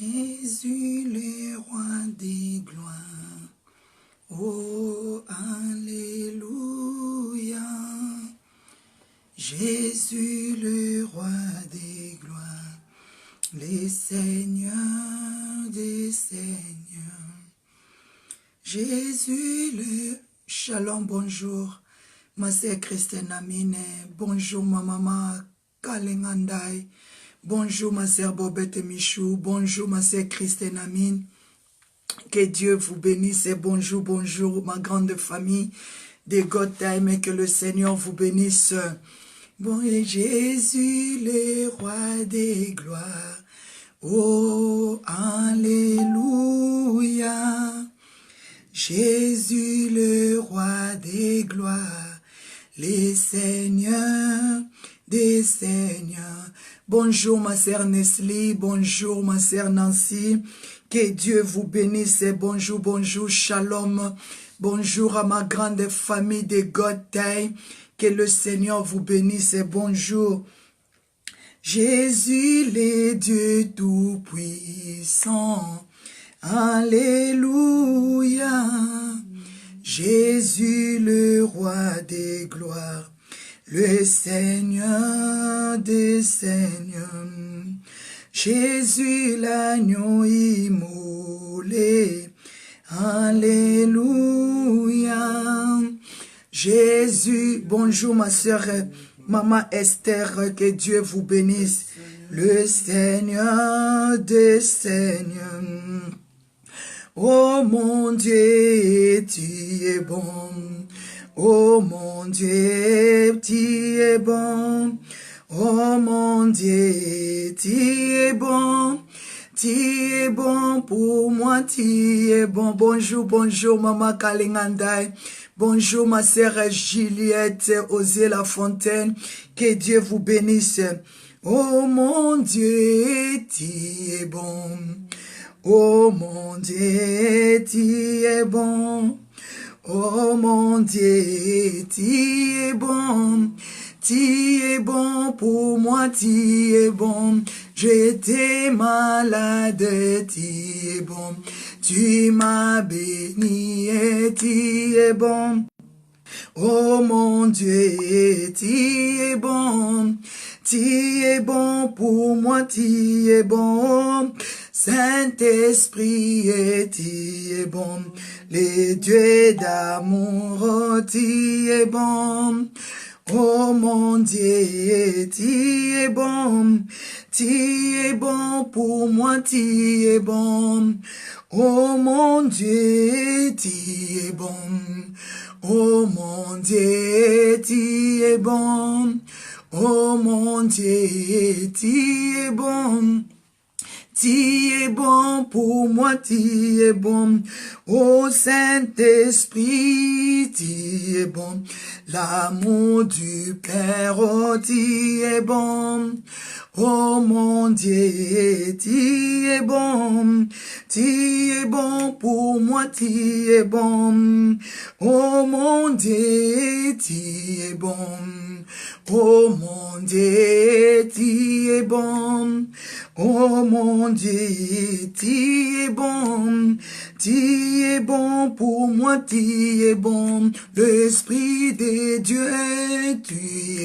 Jésus le roi des gloires, oh Alléluia. Jésus le roi des gloires, les seigneurs des seigneurs. Jésus le... Shalom, bonjour, ma sœur Christine Amine, bonjour ma maman Kalengandai, bonjour ma sœur Bobette Michou, bonjour ma sœur Christine Amine, que Dieu vous bénisse et bonjour, bonjour ma grande famille de God Time et que le Seigneur vous bénisse. Bon et Jésus le roi des gloires, oh Alléluia. Jésus le roi des gloires, les seigneurs des seigneurs. Bonjour ma sœur Neslie, bonjour ma sœur Nancy, que Dieu vous bénisse et bonjour, bonjour, shalom, bonjour à ma grande famille de God Time, que le Seigneur vous bénisse et bonjour. Jésus le Dieu tout-puissant, Alléluia. Jésus le roi des gloires, le Seigneur des seigneurs. Jésus l'agneau immolé, Alléluia. Jésus, bonjour ma sœur, maman Esther, que Dieu vous bénisse. Le Seigneur des seigneurs. Oh mon Dieu, tu es bon. Oh mon Dieu, tu es bon. Oh mon Dieu, tu es bon. Tu es bon pour moi, tu es bon. Bonjour, bonjour, maman Kalingandai. Bonjour, ma sœur Juliette Osée Lafontaine. Que Dieu vous bénisse. Oh mon Dieu, tu es bon. Oh mon Dieu, tu es bon. Oh mon Dieu, tu es bon. Tu es bon pour moi, tu es bon. J'étais malade, tu es bon. Tu m'as béni et tu es bon. Oh mon Dieu, tu es bon. Tu es bon pour moi, tu es bon. Saint-Esprit, tu es bon. Les dieux d'amour, tu es bon. Oh mon Dieu, tu es bon. Tu es bon pour moi, tu es bon. Oh mon Dieu, tu es bon. Oh mon Dieu, tu es bon. Oh mon Dieu, tu es bon. Tu es bon pour moi, tu es bon. Oh Saint-Esprit, tu es bon. L'amour du Père, oh tu es bon. Oh mon Dieu, tu es bon. Tu es bon pour moi, tu es bon. Oh mon Dieu, tu es bon. Oh mon Dieu, tu es bon. Oh mon Dieu, tu es bon. Tu es bon pour moi, tu es bon. L'Esprit de Dieu, tu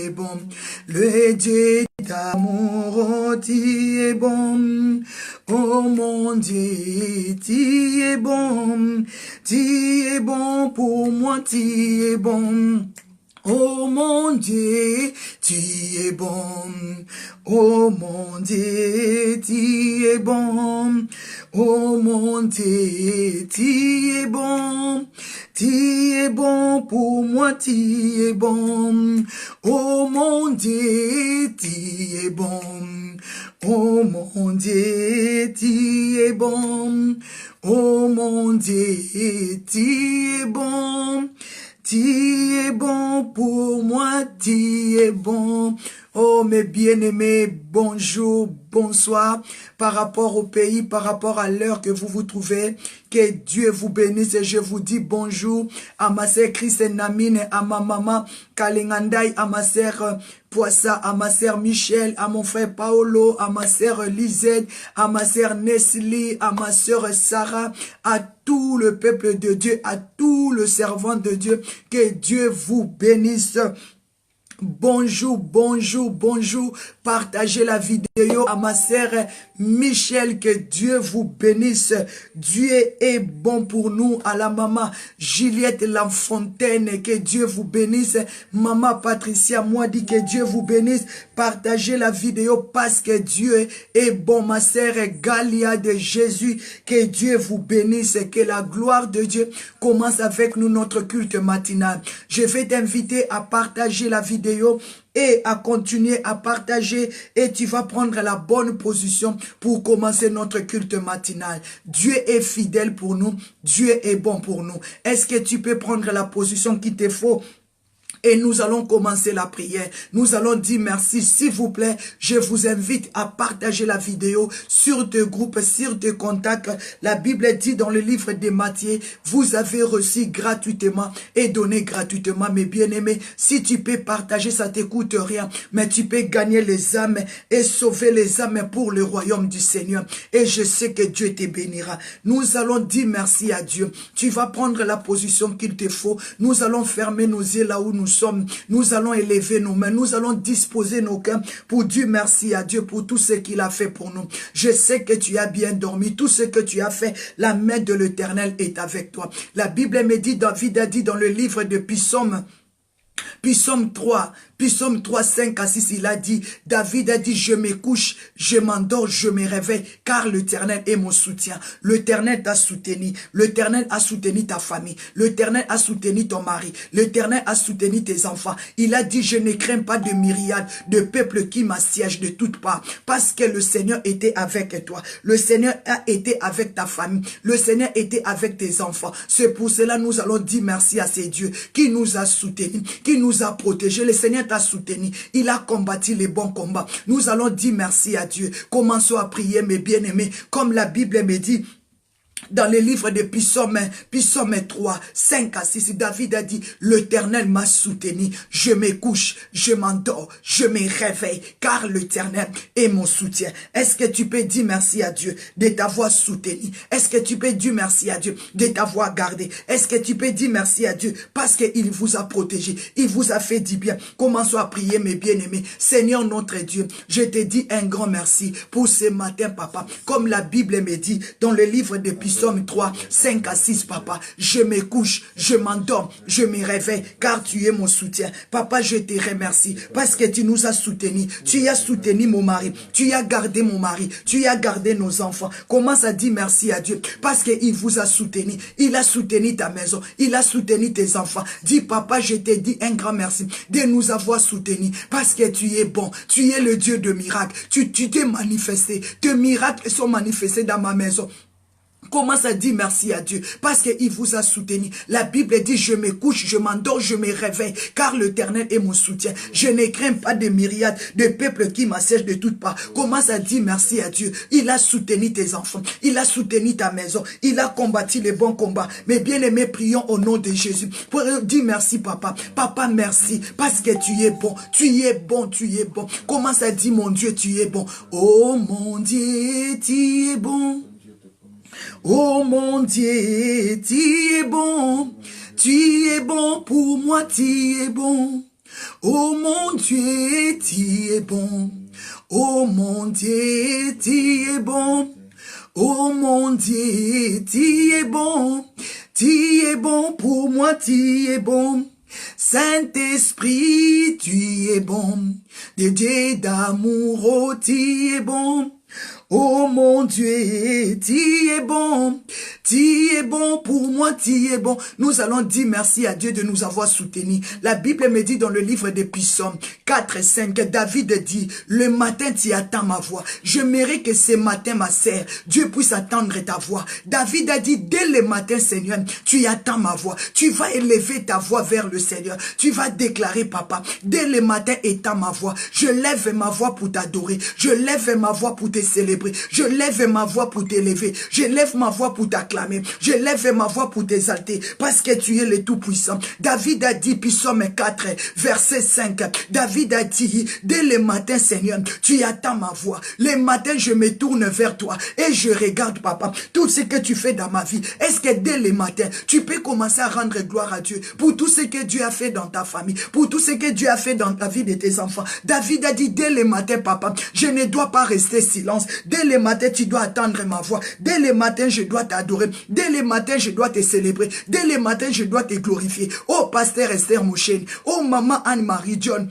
es bon. Le Dieu d'amour, tu es bon. Oh mon Dieu, tu es bon. Tu es bon pour moi, tu es bon. Oh mon Dieu, tu es bon. Oh mon Dieu, tu es bon. Oh mon Dieu, tu es bon. Tu es bon pour moi, tu es bon. Oh mon Dieu, tu es bon. Oh mon Dieu, tu es bon. Oh mon Dieu, tu es bon. Tu es bon pour moi, tu es bon. Oh, mes bien-aimés, bonjour, bonsoir, par rapport au pays, par rapport à l'heure que vous vous trouvez. Que Dieu vous bénisse et je vous dis bonjour à ma sœur Christine Namine, à ma maman Kalingandai, à ma sœur Poissa, à ma sœur Michel, à mon frère Paolo, à ma sœur Lisette, à ma sœur Nesli, à ma sœur Sarah, à tout le peuple de Dieu, à tout le servant de Dieu. Que Dieu vous bénisse. Bonjour, bonjour, bonjour. Partagez la vidéo à ma sœur Michel. Que Dieu vous bénisse. Dieu est bon pour nous. À la maman Juliette Lafontaine, que Dieu vous bénisse. Maman Patricia, moi dit que Dieu vous bénisse. Partagez la vidéo parce que Dieu est bon. Ma sœur Galia de Jésus, que Dieu vous bénisse. Que la gloire de Dieu commence avec nous notre culte matinal. Je vais t'inviter à partager la vidéo et à continuer à partager et tu vas prendre la bonne position pour commencer notre culte matinal. Dieu est fidèle pour nous, Dieu est bon pour nous. Est-ce que tu peux prendre la position qu'il te faut? Et nous allons commencer la prière. Nous allons dire merci. S'il vous plaît, je vous invite à partager la vidéo sur tes groupes, sur tes contacts. La Bible dit dans le livre de Matthieu, vous avez reçu gratuitement et donné gratuitement, mes bien-aimés. Si tu peux partager, ça ne coûte rien. Mais tu peux gagner les âmes et sauver les âmes pour le royaume du Seigneur. Et je sais que Dieu te bénira. Nous allons dire merci à Dieu. Tu vas prendre la position qu'il te faut. Nous allons fermer nos yeux là où nous sommes. Nous allons élever nos mains. Nous allons disposer nos cœurs pour dire merci à Dieu pour tout ce qu'il a fait pour nous. Je sais que tu as bien dormi. Tout ce que tu as fait, la main de l'Éternel est avec toi. La Bible me dit, David a dit dans le livre de Psaume 3, 5 à 6, il a dit, David a dit, je me couche, je m'endors, je me réveille, car l'Éternel est mon soutien. L'Éternel t'a soutenu. L'Éternel a soutenu ta famille. L'Éternel a soutenu ton mari. L'Éternel a soutenu tes enfants. Il a dit, je ne crains pas de myriades de peuples qui m'assiègent de toutes parts, parce que le Seigneur était avec toi. Le Seigneur a été avec ta famille. Le Seigneur était avec tes enfants. C'est pour cela nous allons dire merci à ces dieux qui nous a soutenus, qui nous a protégés. Le Seigneur t'a soutenu. Il a combattu les bons combats. Nous allons dire merci à Dieu. Commençons à prier, mes bien-aimés. Comme la Bible me dit, dans le livre de Psaume 3, 5 à 6, David a dit, l'Éternel m'a soutenu, je me couche, je m'endors, je me réveille, car l'Éternel est mon soutien. Est-ce que tu peux dire merci à Dieu de t'avoir soutenu? Est-ce que tu peux dire merci à Dieu de t'avoir gardé? Est-ce que tu peux dire merci à Dieu parce qu'il vous a protégé, il vous a fait du bien? Commençons à prier, mes bien-aimés. Seigneur notre Dieu, je te dis un grand merci pour ce matin, papa. Comme la Bible me dit dans le livre de Psaume 3, 5 à 6, papa, je me couche, je m'endors, je me réveille, car tu es mon soutien. Papa, je te remercie, parce que tu nous as soutenus. Tu as soutenu mon mari, tu as gardé mon mari, tu as gardé nos enfants. Commence à dire merci à Dieu, parce qu'il vous a soutenu. Il a soutenu ta maison, il a soutenu tes enfants. Dis, papa, je te dis un grand merci de nous avoir soutenus, parce que tu es bon, tu es le Dieu de miracles. Tu t'es manifesté, tes miracles sont manifestés dans ma maison. Commence à dire merci à Dieu parce qu'il vous a soutenu. La Bible dit, je me couche, je m'endors, je me réveille, car l'Éternel est mon soutien. Je ne crains pas de myriades de peuples qui m'assiègent de toutes parts. Commence à dire merci à Dieu. Il a soutenu tes enfants, il a soutenu ta maison, il a combattu les bons combats. Mes bien-aimés, prions au nom de Jésus pour dire merci, papa. Papa, merci parce que tu es bon, tu es bon, tu es bon. Commence à dire, mon Dieu, tu es bon. Oh mon Dieu, tu es bon. Oh mon Dieu, tu es bon pour moi, tu es bon. Oh mon Dieu, tu es bon. Oh mon Dieu, tu es bon. Oh mon Dieu, tu es bon. Tu es bon pour moi, tu es bon. Saint-Esprit, tu es bon. De Dieu d'amour, oh, tu es bon. Oh mon Dieu, tu es bon Tu es bon pour moi, tu es bon. Nous allons dire merci à Dieu de nous avoir soutenus. La Bible me dit dans le livre des Psaumes 4 et 5, que David dit, le matin tu attends ma voix. Je mérite que ce matin, ma sœur, Dieu puisse attendre ta voix. David a dit, dès le matin, Seigneur, tu attends ma voix. Tu vas élever ta voix vers le Seigneur. Tu vas déclarer, papa, dès le matin, étends ma voix. Je lève ma voix pour t'adorer. Je lève ma voix pour te célébrer. Je lève ma voix pour t'élever. Je lève ma voix pour t'acclamer. Je lève ma voix pour t'exalter. Parce que tu es le Tout-Puissant. David a dit, Psaume 4, verset 5. David a dit, dès le matin, Seigneur, tu attends ma voix. Le matin, je me tourne vers toi et je regarde, papa, tout ce que tu fais dans ma vie. Est-ce que dès le matin, tu peux commencer à rendre gloire à Dieu pour tout ce que Dieu a fait dans ta famille, pour tout ce que Dieu a fait dans la vie de tes enfants? David a dit, dès le matin, papa, je ne dois pas rester silence. Dès le matin, tu dois attendre ma voix. Dès le matin, je dois t'adorer. Dès le matin, je dois te célébrer. Dès le matin, je dois te glorifier. Oh, pasteur Esther Mouchen. Oh, maman Anne-Marie John.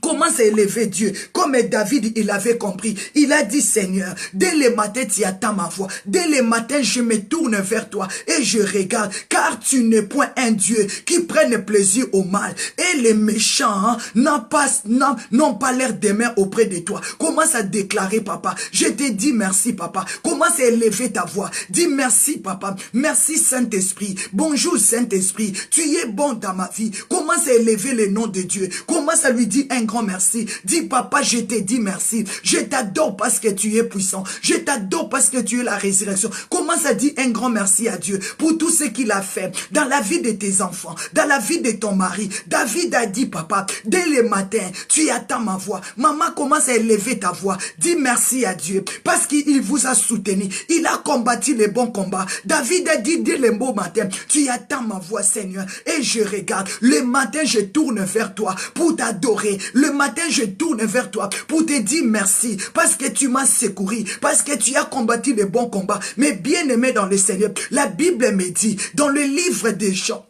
Commence à élever Dieu. Comme David, il avait compris. Il a dit, Seigneur, dès le matin, tu attends ma voix. Dès le matin, je me tourne vers toi et je regarde. Car tu n'es point un Dieu qui prenne plaisir au mal. Et les méchants n'ont pas l'air d'aimer auprès de toi. Commence à déclarer, papa. Je te dis merci, papa. Commence à élever ta voix. Dis merci, papa. Merci, Saint-Esprit. Bonjour, Saint-Esprit. Tu es bon dans ma vie. Commence à élever le nom de Dieu. Commence à lui dire un grand merci. Dis, papa, je te dis merci. Je t'adore parce que tu es puissant. Je t'adore parce que tu es la résurrection. Commence à dire un grand merci à Dieu pour tout ce qu'il a fait dans la vie de tes enfants, dans la vie de ton mari. David a dit, papa, dès le matin, tu attends ma voix. Maman, commence à élever ta voix. Dis merci à Dieu parce qu'il vous a soutenu. Il a combattu les bons combats. David a dit, dès le beau matin, tu attends ma voix, Seigneur. Et je regarde. Le matin, je tourne vers toi pour t'adorer. Le matin, je tourne vers toi pour te dire merci parce que tu m'as secouru, parce que tu as combattu les bons combats. Mais bien aimé dans le Seigneur, la Bible me dit dans le livre des Jean,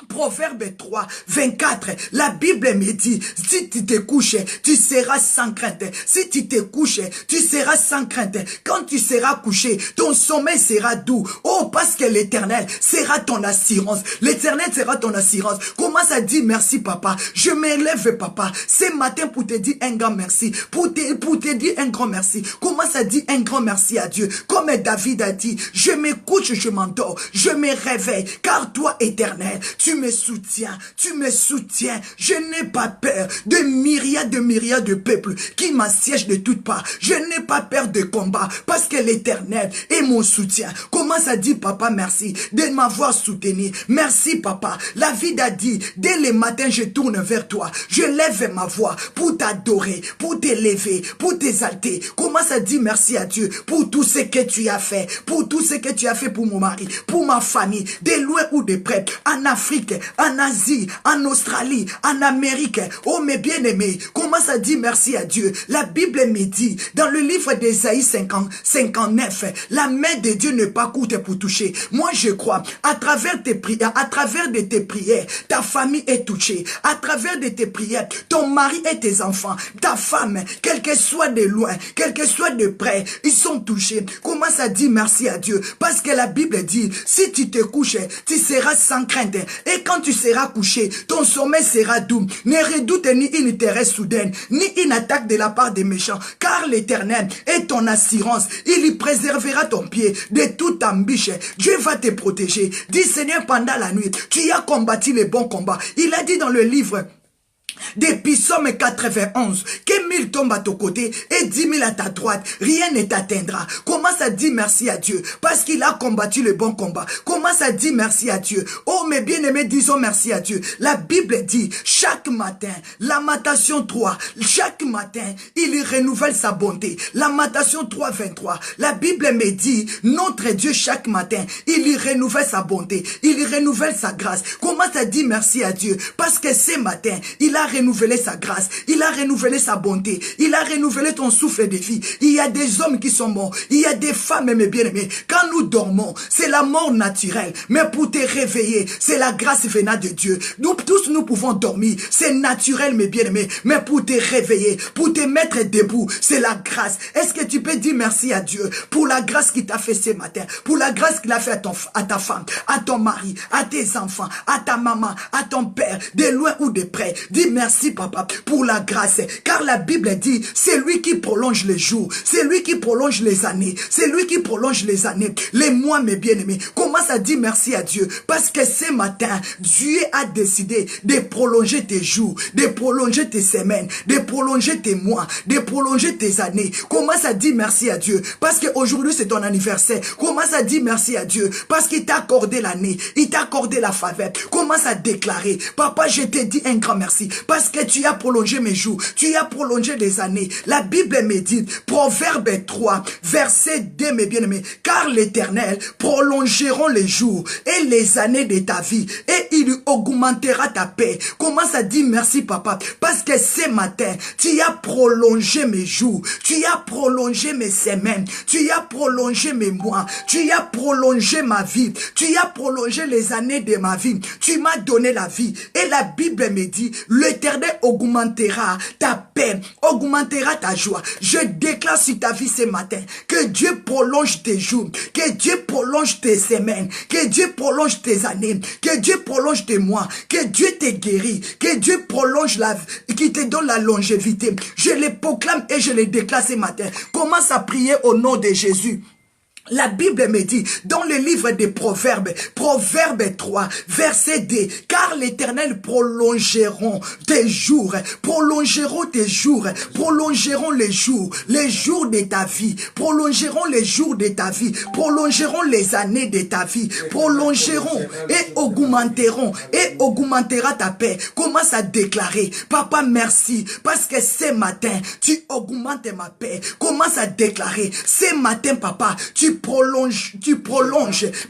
Proverbe 3, 24, la Bible me dit, si tu te couches, tu seras sans crainte. Si tu te couches, tu seras sans crainte. Quand tu seras couché, ton sommeil sera doux. Oh, parce que l'Éternel sera ton assurance. L'Éternel sera ton assurance. Commence à dire merci, papa. Je m'élève, papa, ce matin pour te dire un grand merci. Pour te dire un grand merci. Commence à dire un grand merci à Dieu. Comme David a dit, je me couche, je m'endors, je me réveille. Car toi, Éternel, tu me soutiens, tu me soutiens. Je n'ai pas peur de myriades de peuples qui m'assiègent de toutes parts. Je n'ai pas peur de combat parce que l'Éternel est mon soutien. Commence à dire, papa, merci de m'avoir soutenu. Merci, papa. La vie a dit, dès le matin, je tourne vers toi. Je lève ma voix pour t'adorer, pour t'élever, pour t'exalter. Commence à dire merci à Dieu pour tout ce que tu as fait, pour tout ce que tu as fait pour mon mari, pour ma famille, de loin ou de près, en Afrique, en Asie, en Australie, en Amérique. Oh, mes bien-aimés, commence à dire merci à Dieu. La Bible me dit, dans le livre d'Ésaïe 59, la main de Dieu n'est pas courte pour toucher. Moi, je crois, à travers tes prières, ta famille est touchée. À travers de tes prières, ton mari et tes enfants, ta femme, quel que soit de loin, quel que soit de près, ils sont touchés. Commence à dire merci à Dieu. Parce que la Bible dit, si tu te couches, tu seras sans crainte. Et quand tu seras couché, ton sommeil sera doux. Ne redoute ni une terreur soudaine, ni une attaque de la part des méchants. Car l'Éternel est ton assurance. Il y préservera ton pied de toute embûche. Dieu va te protéger. Dis, Seigneur, pendant la nuit, tu as combattu les bons combats. Il a dit dans le livre des Psaumes 91, que 1000 tombent à ton côté et 10 000 à ta droite, rien ne t'atteindra. Commence à dire merci à Dieu parce qu'il a combattu le bon combat. Commence à dire merci à Dieu. Oh mes bien-aimés, disons merci à Dieu. La Bible dit, chaque matin, Lamentation 3, chaque matin, il renouvelle sa bonté. Lamentation 3, 23, la Bible me dit, notre Dieu chaque matin, il renouvelle sa bonté, il renouvelle sa grâce. Commence à dire merci à Dieu parce que ce matin, il a renouvelé sa grâce, il a renouvelé sa bonté, il a renouvelé ton souffle de vie. Il y a des hommes qui sont morts, il y a des femmes, mes bien-aimés. Quand nous dormons, c'est la mort naturelle, mais pour te réveiller, c'est la grâce venant de Dieu. Nous tous, nous pouvons dormir, c'est naturel, mes bien-aimés, mais pour te réveiller, pour te mettre debout, c'est la grâce. Est-ce que tu peux dire merci à Dieu pour la grâce qu'il t'a fait ce matin, pour la grâce qu'il a fait à ta femme, à ton mari, à tes enfants, à ta maman, à ton père, de loin ou de près. Dis merci, papa, pour la grâce, car la Bible dit, c'est lui qui prolonge les jours, c'est lui qui prolonge les années, c'est lui qui prolonge les années, les mois, mes bien-aimés. Commence à dire merci à Dieu, parce que ce matin, Dieu a décidé de prolonger tes jours, de prolonger tes semaines, de prolonger tes mois, de prolonger tes années. Commence à dire merci à Dieu, parce qu'aujourd'hui c'est ton anniversaire. Commence à dire merci à Dieu, parce qu'il t'a accordé l'année, il t'a accordé la faveur. Commence à déclarer, papa, je te dis un grand merci, parce que tu as prolongé mes jours, tu as prolongé les années. La Bible me dit, Proverbe 3, verset 2, mes bien-aimés, car l'Éternel prolongeront les jours et les années de ta vie, et il augmentera ta paix. Commence à dire merci, papa, parce que ce matin, tu as prolongé mes jours, tu as prolongé mes semaines, tu as prolongé mes mois, tu as prolongé ma vie, tu as prolongé les années de ma vie, tu m'as donné la vie. Et la Bible me dit, l'Éternel augmentera ta paix, augmentera ta joie. Je déclare sur ta vie ce matin, que Dieu prolonge tes jours, que Dieu prolonge tes semaines, que Dieu prolonge tes années, que Dieu prolonge tes mois, que Dieu te guérit, que Dieu prolonge la vie, qui te donne la longévité. Je les proclame et je les déclare ce matin. Commence à prier au nom de Jésus. La Bible me dit, dans le livre des Proverbes, Proverbe 3, verset 2, car l'Éternel prolongeront tes jours, prolongeront tes jours, prolongeront les jours de ta vie, prolongeront les jours de ta vie, prolongeront les années de ta vie, prolongeront et augmentera ta paix. Commence à déclarer, papa, merci, parce que ce matin, tu augmentes ma paix. Commence à déclarer, ce matin, papa, tu prolonges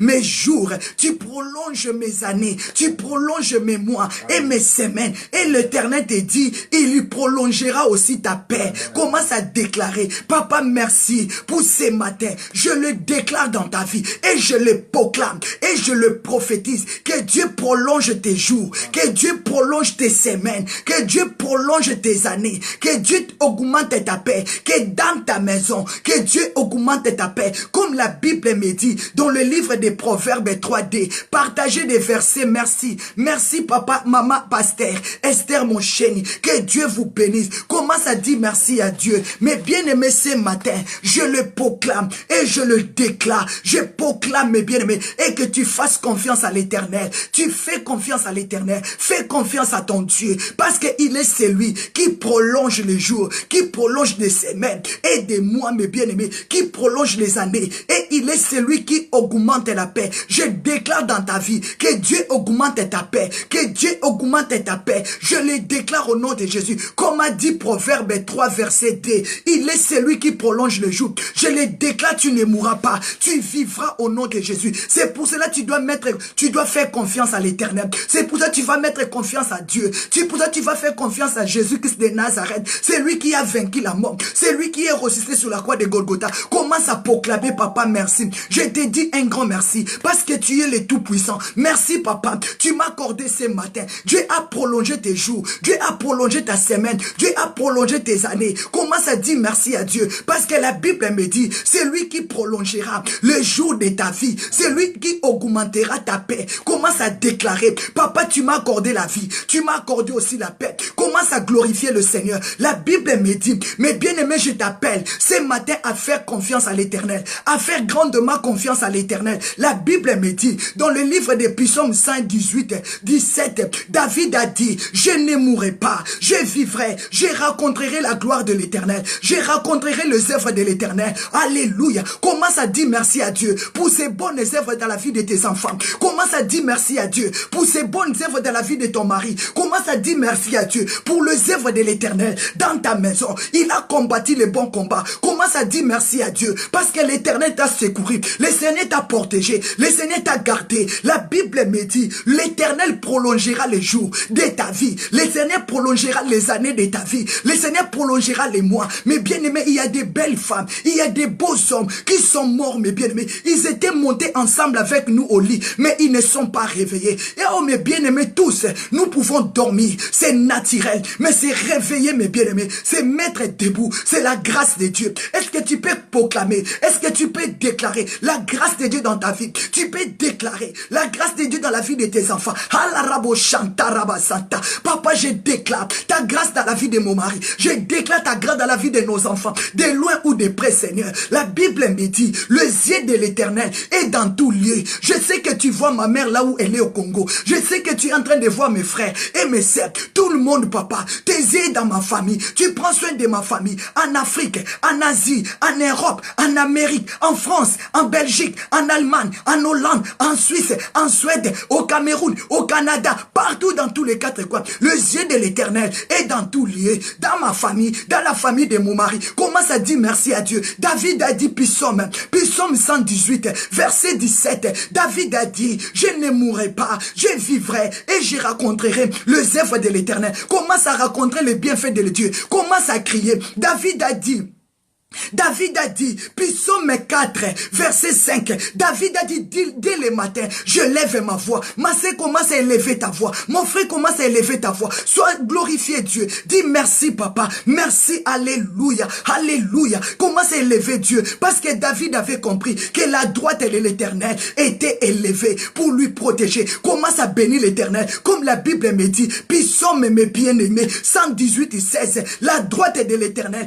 mes jours, tu prolonges mes années, tu prolonges mes mois et mes semaines. Et l'Éternel te dit, il lui prolongera aussi ta paix. Commence à déclarer, papa, merci pour ce matin. Je le déclare dans ta vie et je le proclame et je le prophétise. Que Dieu prolonge tes jours, que Dieu prolonge tes semaines, que Dieu prolonge tes années, que Dieu augmente ta paix, que dans ta maison, que Dieu augmente ta paix. Comme la Bible me dit dans le livre des Proverbes 3D, partagez des versets, merci. Merci papa, maman, pasteur, Esther, mon chéri, que Dieu vous bénisse. Commence à dire merci à Dieu. Mais bien-aimés, ce matin, je le proclame et je le déclare. Je proclame, mes bien-aimés, et que tu fasses confiance à l'Éternel. Tu fais confiance à l'Éternel. Fais confiance à ton Dieu, parce qu'il est celui qui prolonge les jours, qui prolonge les semaines et des mois, mes bien-aimés, qui prolonge les années. Et il est celui qui augmente la paix. Je déclare dans ta vie que Dieu augmente ta paix, que Dieu augmente ta paix. Je le déclare au nom de Jésus. Comme a dit Proverbe 3, verset 2, il est celui qui prolonge le jour. Je le déclare, tu ne mourras pas. Tu vivras au nom de Jésus. C'est pour cela que tu dois faire confiance à l'Éternel. C'est pour ça que tu vas mettre confiance à Dieu. C'est pour ça que tu vas faire confiance à Jésus-Christ de Nazareth. C'est lui qui a vaincu la mort. C'est lui qui est ressuscité sur la croix de Golgotha. Commence à proclamer, papa, merci. Je te dis un grand merci, parce que tu es le Tout-Puissant. Merci, papa. Tu m'as accordé ce matin. Dieu a prolongé tes jours. Dieu a prolongé ta semaine. Dieu a prolongé tes années. Commence à dire merci à Dieu, parce que la Bible me dit, c'est lui qui prolongera le jour de ta vie. C'est lui qui augmentera ta paix. Commence à déclarer, papa, tu m'as accordé la vie. Tu m'as accordé aussi la paix. Commence à glorifier le Seigneur. La Bible me dit, mais bien-aimé, je t'appelle ce matin à faire confiance à l'Éternel, à faire grandement confiance à l'Éternel. La Bible me dit, dans le livre des Psaumes 118, 17, David a dit, je ne mourrai pas, je vivrai, je raconterai raconterai la gloire de l'Éternel. Je raconterai les œuvres de l'Éternel. Alléluia. Commence à dire merci à Dieu pour ses bonnes œuvres dans la vie de tes enfants. Commence à dire merci à Dieu pour ses bonnes œuvres dans la vie de ton mari. Commence à dire merci à Dieu pour les œuvres de l'Éternel dans ta maison. Il a combattu les bons combats. Commence à dire merci à Dieu parce que l'Éternel t'a secouru. Le Seigneur t'a protégé. Le Seigneur t'a gardé. La Bible me dit, l'Éternel prolongera les jours de ta vie. Le Seigneur prolongera les années de ta vie. Le Seigneur prolongera les mois. Mes bien-aimés, il y a des belles femmes. Il y a des beaux hommes qui sont morts, mes bien-aimés. Ils étaient montés ensemble avec nous au lit, mais ils ne sont pas réveillés. Et oh, mes bien-aimés, tous, nous pouvons dormir. C'est naturel. Mais c'est réveiller, mes bien-aimés. C'est mettre debout. C'est la grâce de Dieu. Est-ce que tu peux proclamer? Est-ce que tu peux déclarer la grâce de Dieu dans ta vie? Tu peux déclarer la grâce de Dieu dans la vie de tes enfants. Papa, je déclare ta grâce dans la vie de mon mari. Je déclare ta grâce dans la vie de nos enfants. De loin ou de près, Seigneur. La Bible me dit, le yeux de l'Éternel est dans tout lieu. Je sais que tu vois ma mère là où elle est au Congo. Je sais que tu es en train de voir mes frères et mes sœurs. Tout le monde, papa. Tes yeux dans ma famille. Tu prends soin de ma famille. En Afrique, en Asie, en Europe, en Amérique, en France, en Belgique, en Allemagne, en Hollande, en Suisse, en Suède, au Cameroun, au Canada, partout dans tous les quatre coins. Le yeux de l'Éternel est dans tout lieu. Dans ma famille, dans la famille de mon mari. Commence à dire merci à Dieu. David a dit, psaume 118, verset 17. David a dit, je ne mourrai pas, je vivrai et je raconterai les œuvres de l'Éternel. Commence à raconter les bienfaits de Dieu. Commence à crier. David a dit, psaume 4, verset 5, David a dit, dès le matin, je lève ma voix. Ma sœur commence à élever ta voix. Mon frère commence à élever ta voix. Sois glorifié Dieu. Dis merci papa. Merci, alléluia. Alléluia. Commence à élever Dieu. Parce que David avait compris que la droite de l'Éternel était élevée pour lui protéger. Commence à bénir l'Éternel. Comme la Bible me dit, psaume mes bien-aimés, 118 et 16, la droite de l'Éternel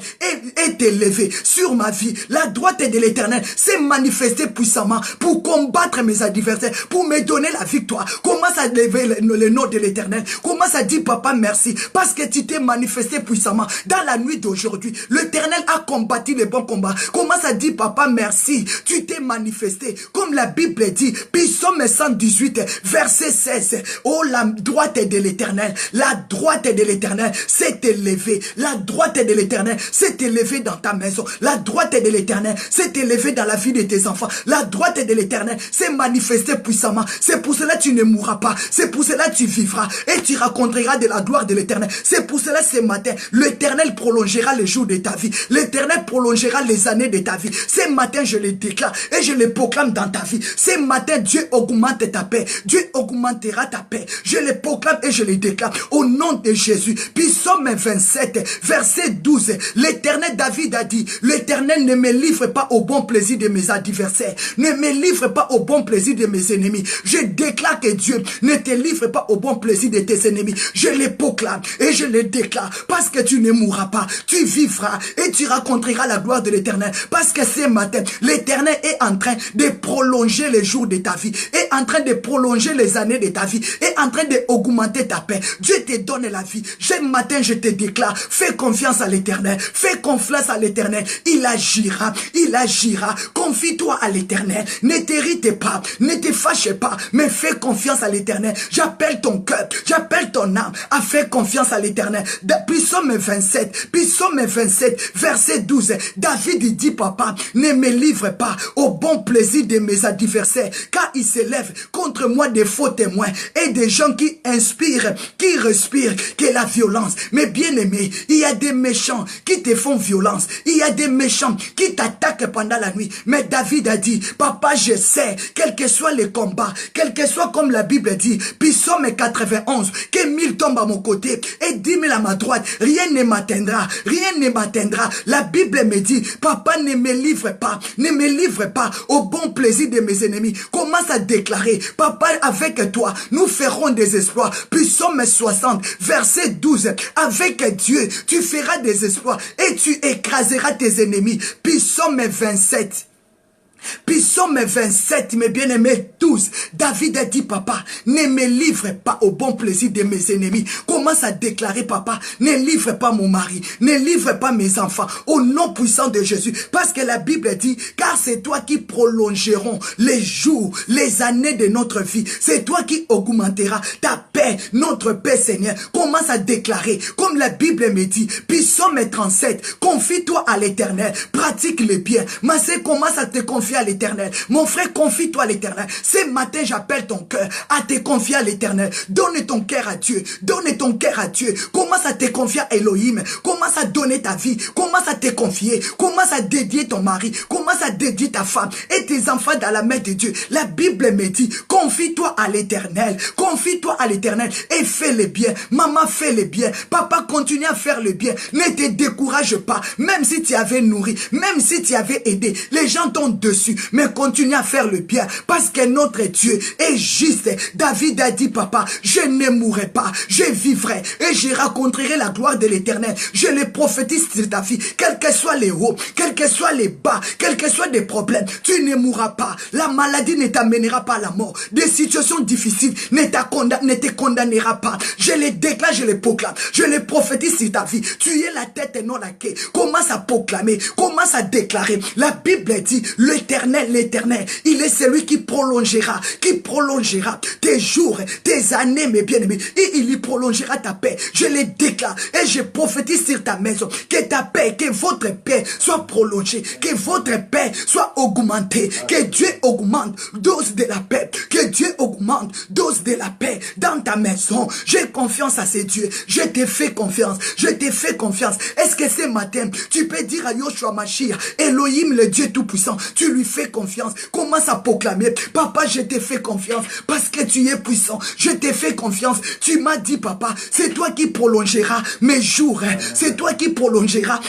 est élevée sur ma vie. La droite de l'Éternel s'est manifestée puissamment pour combattre mes adversaires, pour me donner la victoire. Commence à lever le nom de l'Éternel. Commence à dire papa merci parce que tu t'es manifesté puissamment dans la nuit d'aujourd'hui. L'Éternel a combattu les bons combats. Commence à dire papa merci. Tu t'es manifesté comme la Bible dit. Psaume 118 verset 16. Oh, la droite de l'Éternel. La droite de l'Éternel s'est élevée. La droite de l'Éternel s'est élevée dans ta maison. La droite de l'Éternel s'est élevée dans la vie de tes enfants. La droite de l'Éternel s'est manifestée puissamment. C'est pour cela que tu ne mourras pas. C'est pour cela que tu vivras et tu raconteras de la gloire de l'Éternel. C'est pour cela ce matin, l'Éternel prolongera les jours de ta vie. L'Éternel prolongera les années de ta vie. Ce matin, je le déclare et je le proclame dans ta vie. Ce matin, Dieu augmente ta paix. Dieu augmentera ta paix. Je le proclame et je le déclare au nom de Jésus. Psaume 27, verset 12. L'Éternel David a dit, l'Éternel ne me livre pas au bon plaisir de mes adversaires. Ne me livre pas au bon plaisir de mes ennemis. Je déclare que Dieu ne te livre pas au bon plaisir de tes ennemis. Je le proclame et je le déclare parce que tu ne mourras pas. Tu vivras et tu raconteras la gloire de l'Éternel. Parce que ce matin, l'Éternel est en train de prolonger les jours de ta vie. Est en train de prolonger les années de ta vie. Est en train d'augmenter ta paix. Dieu te donne la vie. Ce matin, je te déclare, fais confiance à l'Éternel. Fais confiance à l'Éternel. Il agira, il agira. Confie-toi à l'Éternel. Ne t'irrite pas, ne te fâche pas, mais fais confiance à l'Éternel. J'appelle ton cœur, j'appelle ton âme à faire confiance à l'Éternel. Psaume 27, verset 12. David dit, papa, ne me livre pas au bon plaisir de mes adversaires, car ils s'élèvent contre moi des faux témoins et des gens qui inspirent, qui respirent que la violence. Mais bien aimé, il y a des méchants qui te font violence. Il y a des méchants qui t'attaquent pendant la nuit. Mais David a dit, papa, je sais, quel que soit le combat, quel que soit comme la Bible dit, psaume 91, que 1000 tombent à mon côté et 10 000 à ma droite, rien ne m'atteindra, rien ne m'atteindra. La Bible me dit, papa, ne me livre pas au bon plaisir de mes ennemis. Commence à déclarer, papa, avec toi, nous ferons des exploits. Psaume 60, verset 12, avec Dieu, tu feras des exploits et tu écraseras tes ennemis. Psaume 27. Psaume 27, mes bien-aimés, 12. David a dit, papa, ne me livre pas au bon plaisir de mes ennemis. Commence à déclarer, papa, ne livre pas mon mari, ne livre pas mes enfants, au nom puissant de Jésus. Parce que la Bible dit, car c'est toi qui prolongeront les jours, les années de notre vie. C'est toi qui augmenteras ta paix, notre paix, Seigneur. Commence à déclarer, comme la Bible me dit, Psaume 37, confie-toi à l'Éternel, pratique le bien. Ma sœur, commence à te confier à l'Éternel. Mon frère, confie-toi à l'Éternel. Ce matin, j'appelle ton cœur à te confier à l'Éternel. Donne ton cœur à Dieu. Donne ton cœur à Dieu. Commence à te confier à Elohim. Commence à donner ta vie. Commence à te confier. Commence à dédier ton mari. Commence à dédier ta femme et tes enfants dans la main de Dieu. La Bible me dit, confie-toi à l'Éternel. Confie-toi à l'Éternel et fais le bien. Maman, fais le bien. Papa, continue à faire le bien. Ne te décourage pas. Même si tu avais nourri, même si tu avais aidé, les gens t'ont dessus. Mais continue à faire le bien. Parce que notre Dieu est juste. David a dit, papa, je ne mourrai pas. Je vivrai et je raconterai la gloire de l'Éternel. Je le prophétise sur ta vie. Quels que soient les hauts, quels que soient les bas, quels que soient des problèmes, tu ne mourras pas. La maladie ne t'amènera pas à la mort. Des situations difficiles ne te condamnera pas. Je les déclare, je les proclame. Je les prophétise sur ta vie. Tu es la tête et non la queue. Commence à proclamer. Commence à déclarer. La Bible dit, l'Éternel, l'Éternel, il est celui qui prolongera tes jours, tes années, mes bien-aimés. Et il y prolongera ta paix. Je les déclare et je prophétise sur ta maison. Que ta paix, que votre paix soit prolongée. Que votre paix soit augmentée. Que Dieu augmente dose de la paix. Que Dieu augmente dose de la paix dans ta maison. J'ai confiance à ces dieux. Je te fais confiance. Je te fais confiance. Est-ce que ce matin, tu peux dire à Yoshua Mashiach, Elohim, le Dieu Tout-Puissant, tu lui fais confiance. Commence à proclamer, papa, je te fais confiance parce que tu es puissant. Je te fais confiance. Tu m'as dit, papa, c'est toi qui prolongeras mes jours. C'est toi qui prolongeras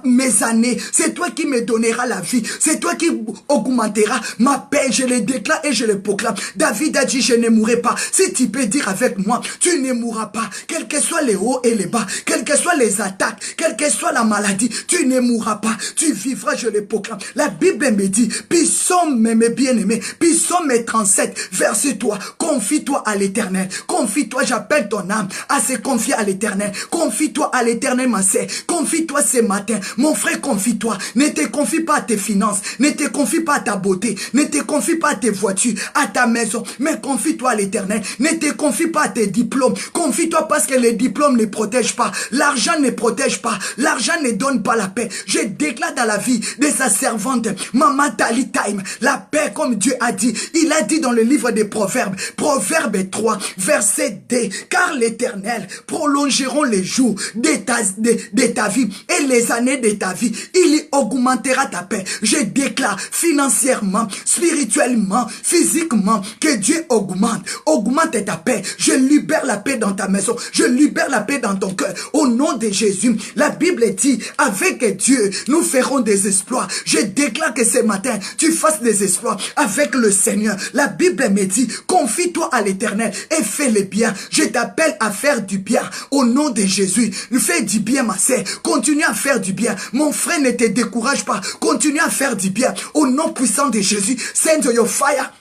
mes années. C'est toi qui me donneras la vie. C'est toi qui augmenteras ma paix. Je le déclare et je le proclame. David a dit, je ne mourrai pas. Si tu peux dire avec moi, tu ne mourras pas. Quels que soient les hauts et les bas, quelles que soient les attaques, quelle que soit la maladie, tu ne mourras pas. Tu vivras, je le proclame. La Bible me dit, Psaume, mes bien-aimés, Psaume 37, verset 3, confie-toi à l'Éternel. Confie-toi, j'appelle ton âme à se confier à l'Éternel. Confie-toi à l'Éternel, ma sœur. Confie-toi ce matin. Mon frère, confie-toi. Ne te confie pas à tes finances. Ne te confie pas à ta beauté. Ne te confie pas à tes voitures, à ta maison. Mais confie-toi à l'Éternel. Ne te confie pas à tes diplômes. Confie-toi parce que les diplômes ne protègent pas. L'argent ne protège pas. L'argent ne donne pas la paix. Je déclare dans la vie de sa servante, Maman Tali Time, la paix comme Dieu a dit. Il a dit dans le livre des Proverbes, Proverbe 3, verset 2, car l'Éternel prolongeront les jours de ta vie et les années de ta vie. Il y augmentera ta paix. Je déclare financièrement, spirituellement, physiquement, que Dieu augmente ta paix. Je libère la paix dans ta maison. Je libère la paix dans ton cœur. Au nom de Jésus, la Bible dit, avec Dieu, nous ferons des exploits. Je déclare que ce matin, tu fasses des exploits avec le Seigneur. La Bible me dit, confie-toi à l'Éternel et fais le bien. Je t'appelle à faire du bien au nom de Jésus. Fais du bien, ma sœur. Continue à faire du bien. Mon frère, ne te décourage pas. Continue à faire du bien au nom puissant de Jésus. Send your fire.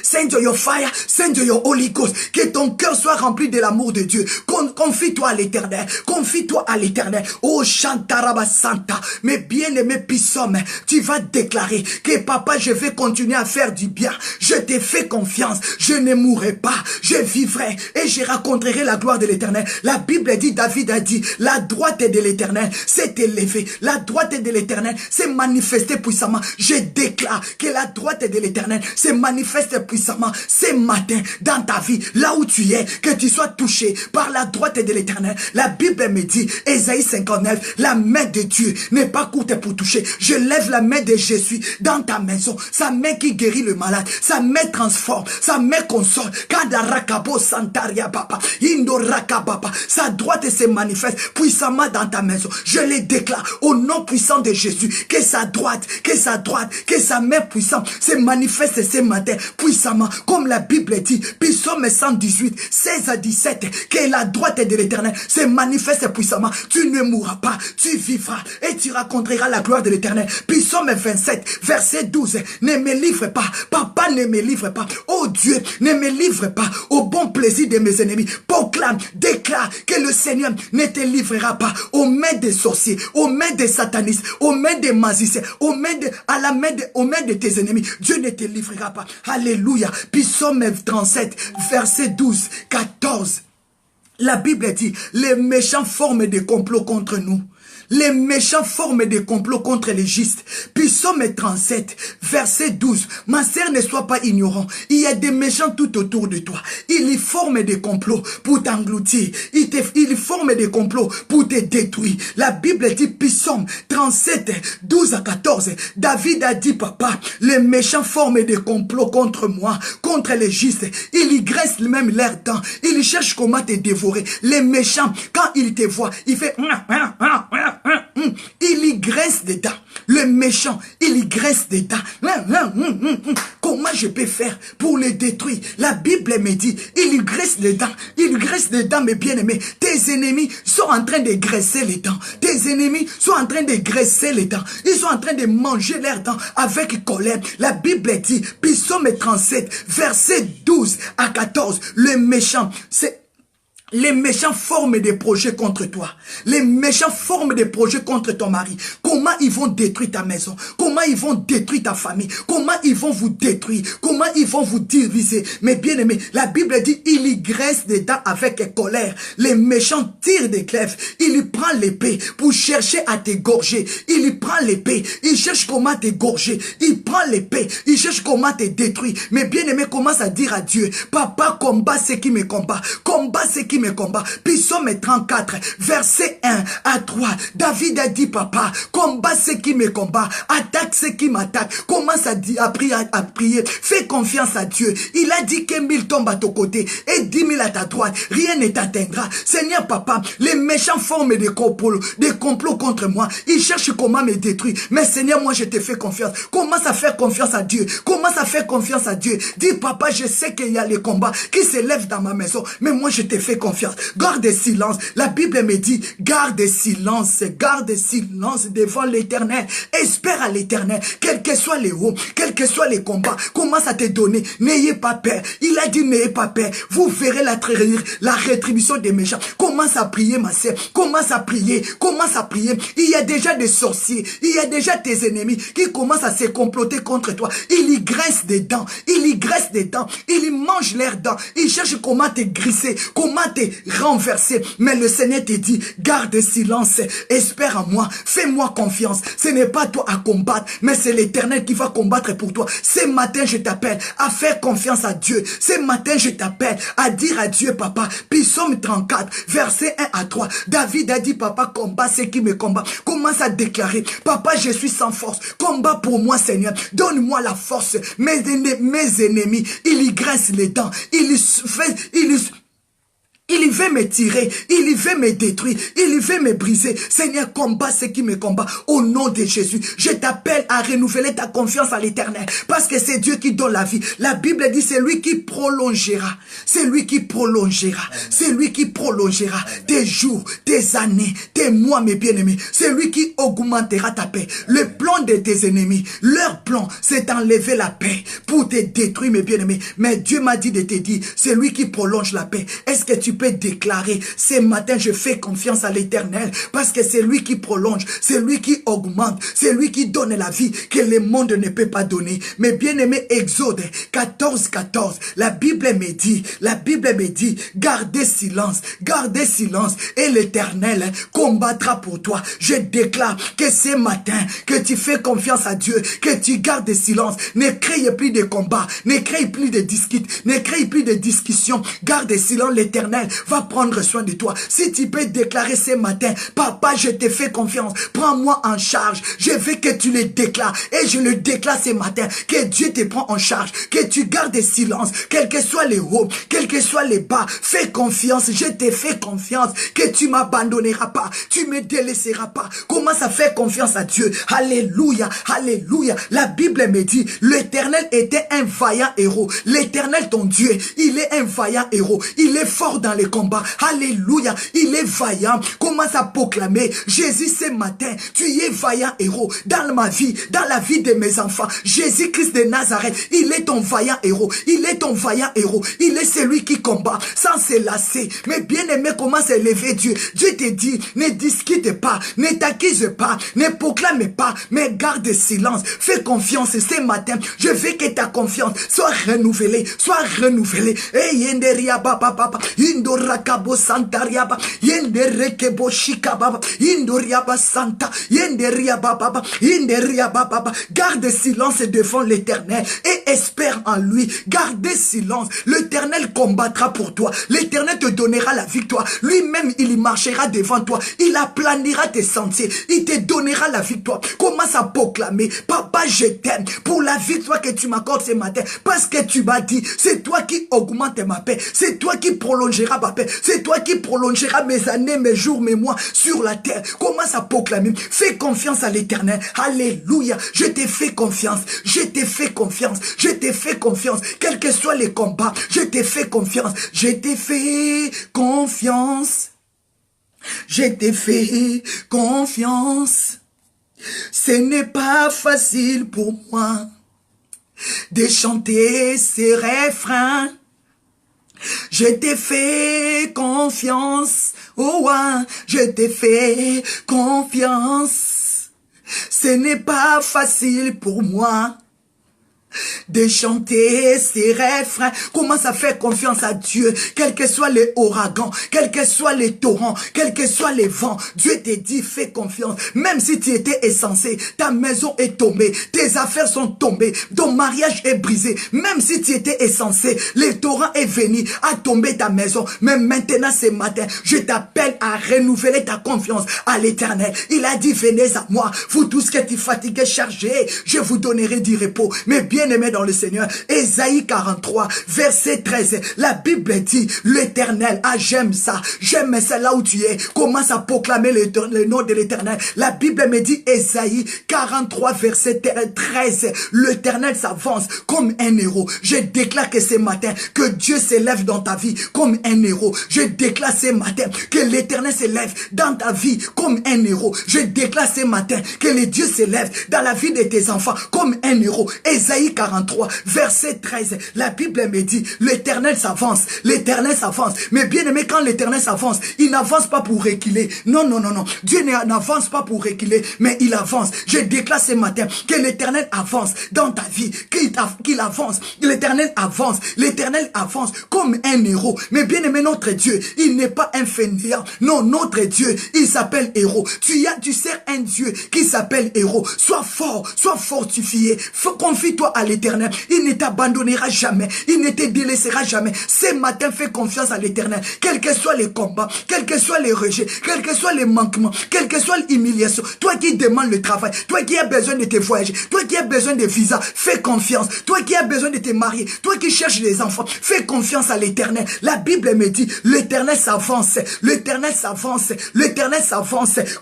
Send your fire, send your Holy Ghost. Que ton cœur soit rempli de l'amour de Dieu. Confie-toi à l'Éternel. Confie-toi à l'Éternel. Oh Chantaraba Santa. Mes bien-aimés Psaume, tu vas déclarer que papa, je vais continuer à faire du bien. Je te fais confiance. Je ne mourrai pas. Je vivrai et je raconterai la gloire de l'Éternel. La Bible dit, David a dit, la droite de l'Éternel s'est élevée. La droite de l'Éternel s'est manifestée puissamment. Je déclare que la droite de l'Éternel se manifeste puissamment ce matin dans ta vie, là où tu es, que tu sois touché par la droite de l'Éternel. La Bible me dit, Ésaïe 59, la main de Dieu n'est pas courte pour toucher. Je lève la main de Jésus dans ta maison, sa main qui guérit le malade, sa main transforme, sa main console. Kadarakabo Santaria Papa, Indorakababa, sa droite se manifeste puissamment dans ta maison. Je le déclare au nom puissant de Jésus, que sa droite, que sa main puissante se manifeste ce matin puissamment, comme la Bible dit, Psaume 118, 16 à 17, que la droite de l'Éternel se manifeste puissamment. Tu ne mourras pas, tu vivras et tu raconteras la gloire de l'Éternel. Psaume 27, verset 12, ne me livre pas, papa ne me livre pas, oh Dieu, ne me livre pas au bon plaisir de mes ennemis. Proclame, déclare que le Seigneur ne te livrera pas aux mains des sorciers, aux mains des satanistes, aux mains des magiciens, aux mains de tes ennemis. Dieu ne te livrera pas. Alléluia. Psaume 37, verset 12, 14. La Bible dit, les méchants forment des complots contre nous. Les méchants forment des complots contre les justes. Psaume 37, verset 12. Ma sœur, ne sois pas ignorant. Il y a des méchants tout autour de toi. Ils y forment des complots pour t'engloutir. Ils forment des complots pour te détruire. La Bible dit, Psaume 37, 12 à 14. David a dit, papa, les méchants forment des complots contre moi, contre les justes. Ils y graissent même leurs dents. Ils cherchent comment te dévorer. Les méchants, quand ils te voient, ils font... Il y graisse des dents. Le méchant, il y graisse des dents. Comment je peux faire pour les détruire? La Bible me dit, il y graisse des dents. Il graisse des dents, mes bien-aimés. Tes ennemis sont en train de graisser les dents. Tes ennemis sont en train de graisser les dents. Ils sont en train de manger leurs dents avec colère. La Bible dit, Psaume 37, verset 12 à 14, le méchant, c'est... Les méchants forment des projets contre toi. Les méchants forment des projets contre ton mari. Comment ils vont détruire ta maison? Comment ils vont détruire ta famille? Comment ils vont vous détruire? Comment ils vont vous diviser? Mais bien aimé, la Bible dit, il y graisse des dents avec colère. Les méchants tirent des glaives. Il y prend l'épée pour chercher à t'égorger. Il y prend l'épée. Il cherche comment t'égorger. Il prend l'épée. Il cherche comment te détruire. Mais bien aimé, commence à dire à Dieu, papa, combat ceux qui me combattent. Combat ceux qui me combat. Psaume 34, verset 1 à 3. David a dit, papa, combat ceux qui me combattent, attaque ceux qui m'attaquent. Commence à prier. Fais confiance à Dieu. Il a dit que 1000 tombent à ton côté et 10 000 à ta droite. Rien ne t'atteindra. Seigneur, papa, les méchants forment des complots contre moi. Ils cherchent comment me détruire. Mais Seigneur, moi, je te fais confiance. Commence à faire confiance à Dieu. Commence à faire confiance à Dieu. Dis, papa, je sais qu'il y a les combats qui se lèvent dans ma maison. Mais moi, je te fais confiance. Garde silence. La Bible me dit, garde silence devant l'Éternel. Espère à l'Éternel, quels que soient les hauts, quels que soient les combats. Commence à te donner. N'ayez pas peur. Il a dit, n'ayez pas peur. Vous verrez la rétribution des méchants. Commence à prier, ma sœur. Commence à prier. Commence à prier. Il y a déjà des sorciers. Il y a déjà tes ennemis qui commencent à se comploter contre toi. Ils y graissent des dents. Ils y graissent des dents. Ils y mangent leurs dents. Ils cherchent comment te grisser. Comment te renversé. Mais le Seigneur te dit, garde silence, espère en moi, fais-moi confiance. Ce n'est pas toi à combattre, mais c'est l'Éternel qui va combattre pour toi. Ce matin, je t'appelle à faire confiance à Dieu. Ce matin, je t'appelle à dire à Dieu, papa, Psaume 34, verset 1 à 3. David a dit, papa, combat ceux qui me combattent. Commence à déclarer, papa, je suis sans force. Combat pour moi, Seigneur. Donne-moi la force. Mes ennemis, ils y graissent les dents. Il veut me tirer, il veut me détruire, il veut me briser. Seigneur, combat ceux qui me combattent au nom de Jésus. Je t'appelle à renouveler ta confiance à l'Éternel parce que c'est Dieu qui donne la vie. La Bible dit c'est lui qui prolongera, c'est lui qui prolongera, c'est lui qui prolongera tes jours, tes années, tes mois, mes bien-aimés. C'est lui qui augmentera ta paix. Le plan de tes ennemis, leur plan, c'est d'enlever la paix pour te détruire, mes bien-aimés. Mais Dieu m'a dit de te dire, c'est lui qui prolonge la paix. Est-ce que tu peux déclarer, ce matin je fais confiance à l'Éternel parce que c'est lui qui prolonge, c'est lui qui augmente, c'est lui qui donne la vie que le monde ne peut pas donner. Mais bien aimé, Exode 14, 14, la Bible me dit, gardez silence et l'Éternel combattra pour toi. Je déclare que ce matin, que tu fais confiance à Dieu, que tu gardes silence, ne crée plus de combats, ne crée plus de disputes, ne crée plus de discussions, garde silence, l'Éternel va prendre soin de toi. Si tu peux déclarer ce matin, papa, je te fais confiance, prends-moi en charge. Je veux que tu le déclares et je le déclare ce matin, que Dieu te prend en charge, que tu gardes silence, quels que soient les hauts, quels que soient les bas, fais confiance, je te fais confiance, que tu m'abandonneras pas, tu me délaisseras pas. Commence commence à faire confiance à Dieu. Alléluia, alléluia. La Bible me dit, l'Éternel était un vaillant héros. L'Éternel, ton Dieu, il est un vaillant héros. Il est fort dans les combats. Alléluia, il est vaillant. Commence à proclamer, Jésus, ce matin, tu es vaillant héros dans ma vie, dans la vie de mes enfants. Jésus-Christ de Nazareth, il est ton vaillant héros. Il est ton vaillant héros. Il est celui qui combat sans se lasser. Mais bien-aimé, commence à élever Dieu. Dieu te dit, ne discute pas, ne t'accuse pas, ne proclame pas, mais garde silence. Fais confiance ce matin. Je veux que ta confiance soit renouvelée, soit renouvelée. Et yenderia baba baba, indorakabo santariaba, yenderekebo shikababa, indoriaba santa, yenderia baba, inderia baba. Garde silence devant l'Éternel et espère en lui. Gardez silence. L'Éternel combattra pour toi. L'Éternel te donnera la victoire. Lui-même, il y marchera devant toi. Il aplanira tes sentiers. Il te donnera la victoire. Commence à proclamer, papa, je t'aime pour la victoire que tu m'accordes ce matin. Parce que tu m'as dit, c'est toi qui augmente ma paix. C'est toi qui prolongera ma paix. C'est toi qui prolongera mes années, mes jours, mes mois sur la terre. Commence à proclamer. Fais confiance à l'Éternel. Alléluia. Je te fais confiance. Je te fais confiance. Je te fais confiance. Quels que soient les combats, je te fais confiance. Je te fais confiance. Je te fais confiance. Ce n'est pas facile pour moi de chanter ces refrains. Je te fais confiance. Oh, je te fais confiance. Ce n'est pas facile pour moi de chanter ses refrains. Commence à faire confiance à Dieu. Quels que soient les ouragans, quels que soient les torrents, quels que soient les vents, Dieu te dit, fais confiance. Même si tu étais insensé, ta maison est tombée, tes affaires sont tombées, ton mariage est brisé. Même si tu étais insensé, les torrents est venu à tomber ta maison. Mais maintenant, ce matin, je t'appelle à renouveler ta confiance à l'Éternel. Il a dit, venez à moi, vous tous qui êtes fatigués, chargés, je vous donnerai du repos. Mais bien-aimés dans le Seigneur, Ésaïe 43, verset 13, la Bible dit, l'Éternel, j'aime ça là où tu es, commence à proclamer le nom de l'Éternel. La Bible me dit, Ésaïe 43, verset 13, l'Éternel s'avance comme un héros. Je déclare que ce matin, que Dieu s'élève dans ta vie comme un héros. Je déclare ce matin, que l'Éternel s'élève dans ta vie comme un héros. Je déclare ce matin, que le Dieu s'élève dans la vie de tes enfants comme un héros. Ésaïe 43, verset 13, la Bible me dit, l'Éternel s'avance, mais bien aimé, quand l'Éternel s'avance, il n'avance pas pour reculer, non, Dieu n'avance pas pour reculer, mais il avance. Je déclare ce matin, que l'Éternel avance dans ta vie, qu'il avance, l'Éternel avance comme un héros, mais bien aimé, notre Dieu, il n'est pas un fainéant, non, notre Dieu, il s'appelle héros. Tu sers un Dieu qui s'appelle héros. Sois fort, sois fortifié, confie-toi à l'Éternel. Il ne t'abandonnera jamais. Il ne te délaissera jamais. Ce matin, fais confiance à l'Éternel. Quels que soient les combats, quels que soient les rejets, quels que soient les manquements, quelle que soit l'humiliation, toi qui demandes le travail, toi qui as besoin de te voyager, toi qui as besoin de visa, fais confiance. Toi qui as besoin de te marier, toi qui cherches des enfants, fais confiance à l'Éternel. La Bible me dit, l'Éternel s'avance,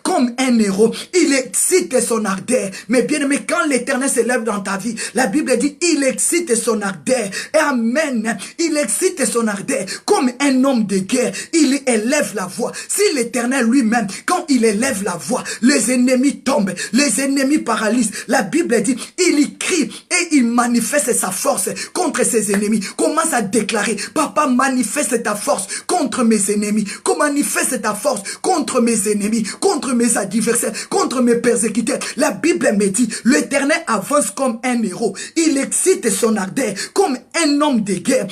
comme un héros. Il excite son ardeur. Mais bien aimé, quand l'Éternel s'élève dans ta vie, la Bible dit, il excite son ardeur. Et amen. Il excite son ardeur comme un homme de guerre. Il élève la voix. Si l'Éternel lui-même, quand il élève la voix, les ennemis tombent, les ennemis paralysent. La Bible dit, il y crie et il manifeste sa force contre ses ennemis. Commence à déclarer, papa, manifeste ta force contre mes ennemis. Manifeste ta force contre mes ennemis, contre mes adversaires, contre mes persécuteurs. La Bible me dit, l'Éternel avance comme un héros. Il excite son ardeur comme un homme de guerre,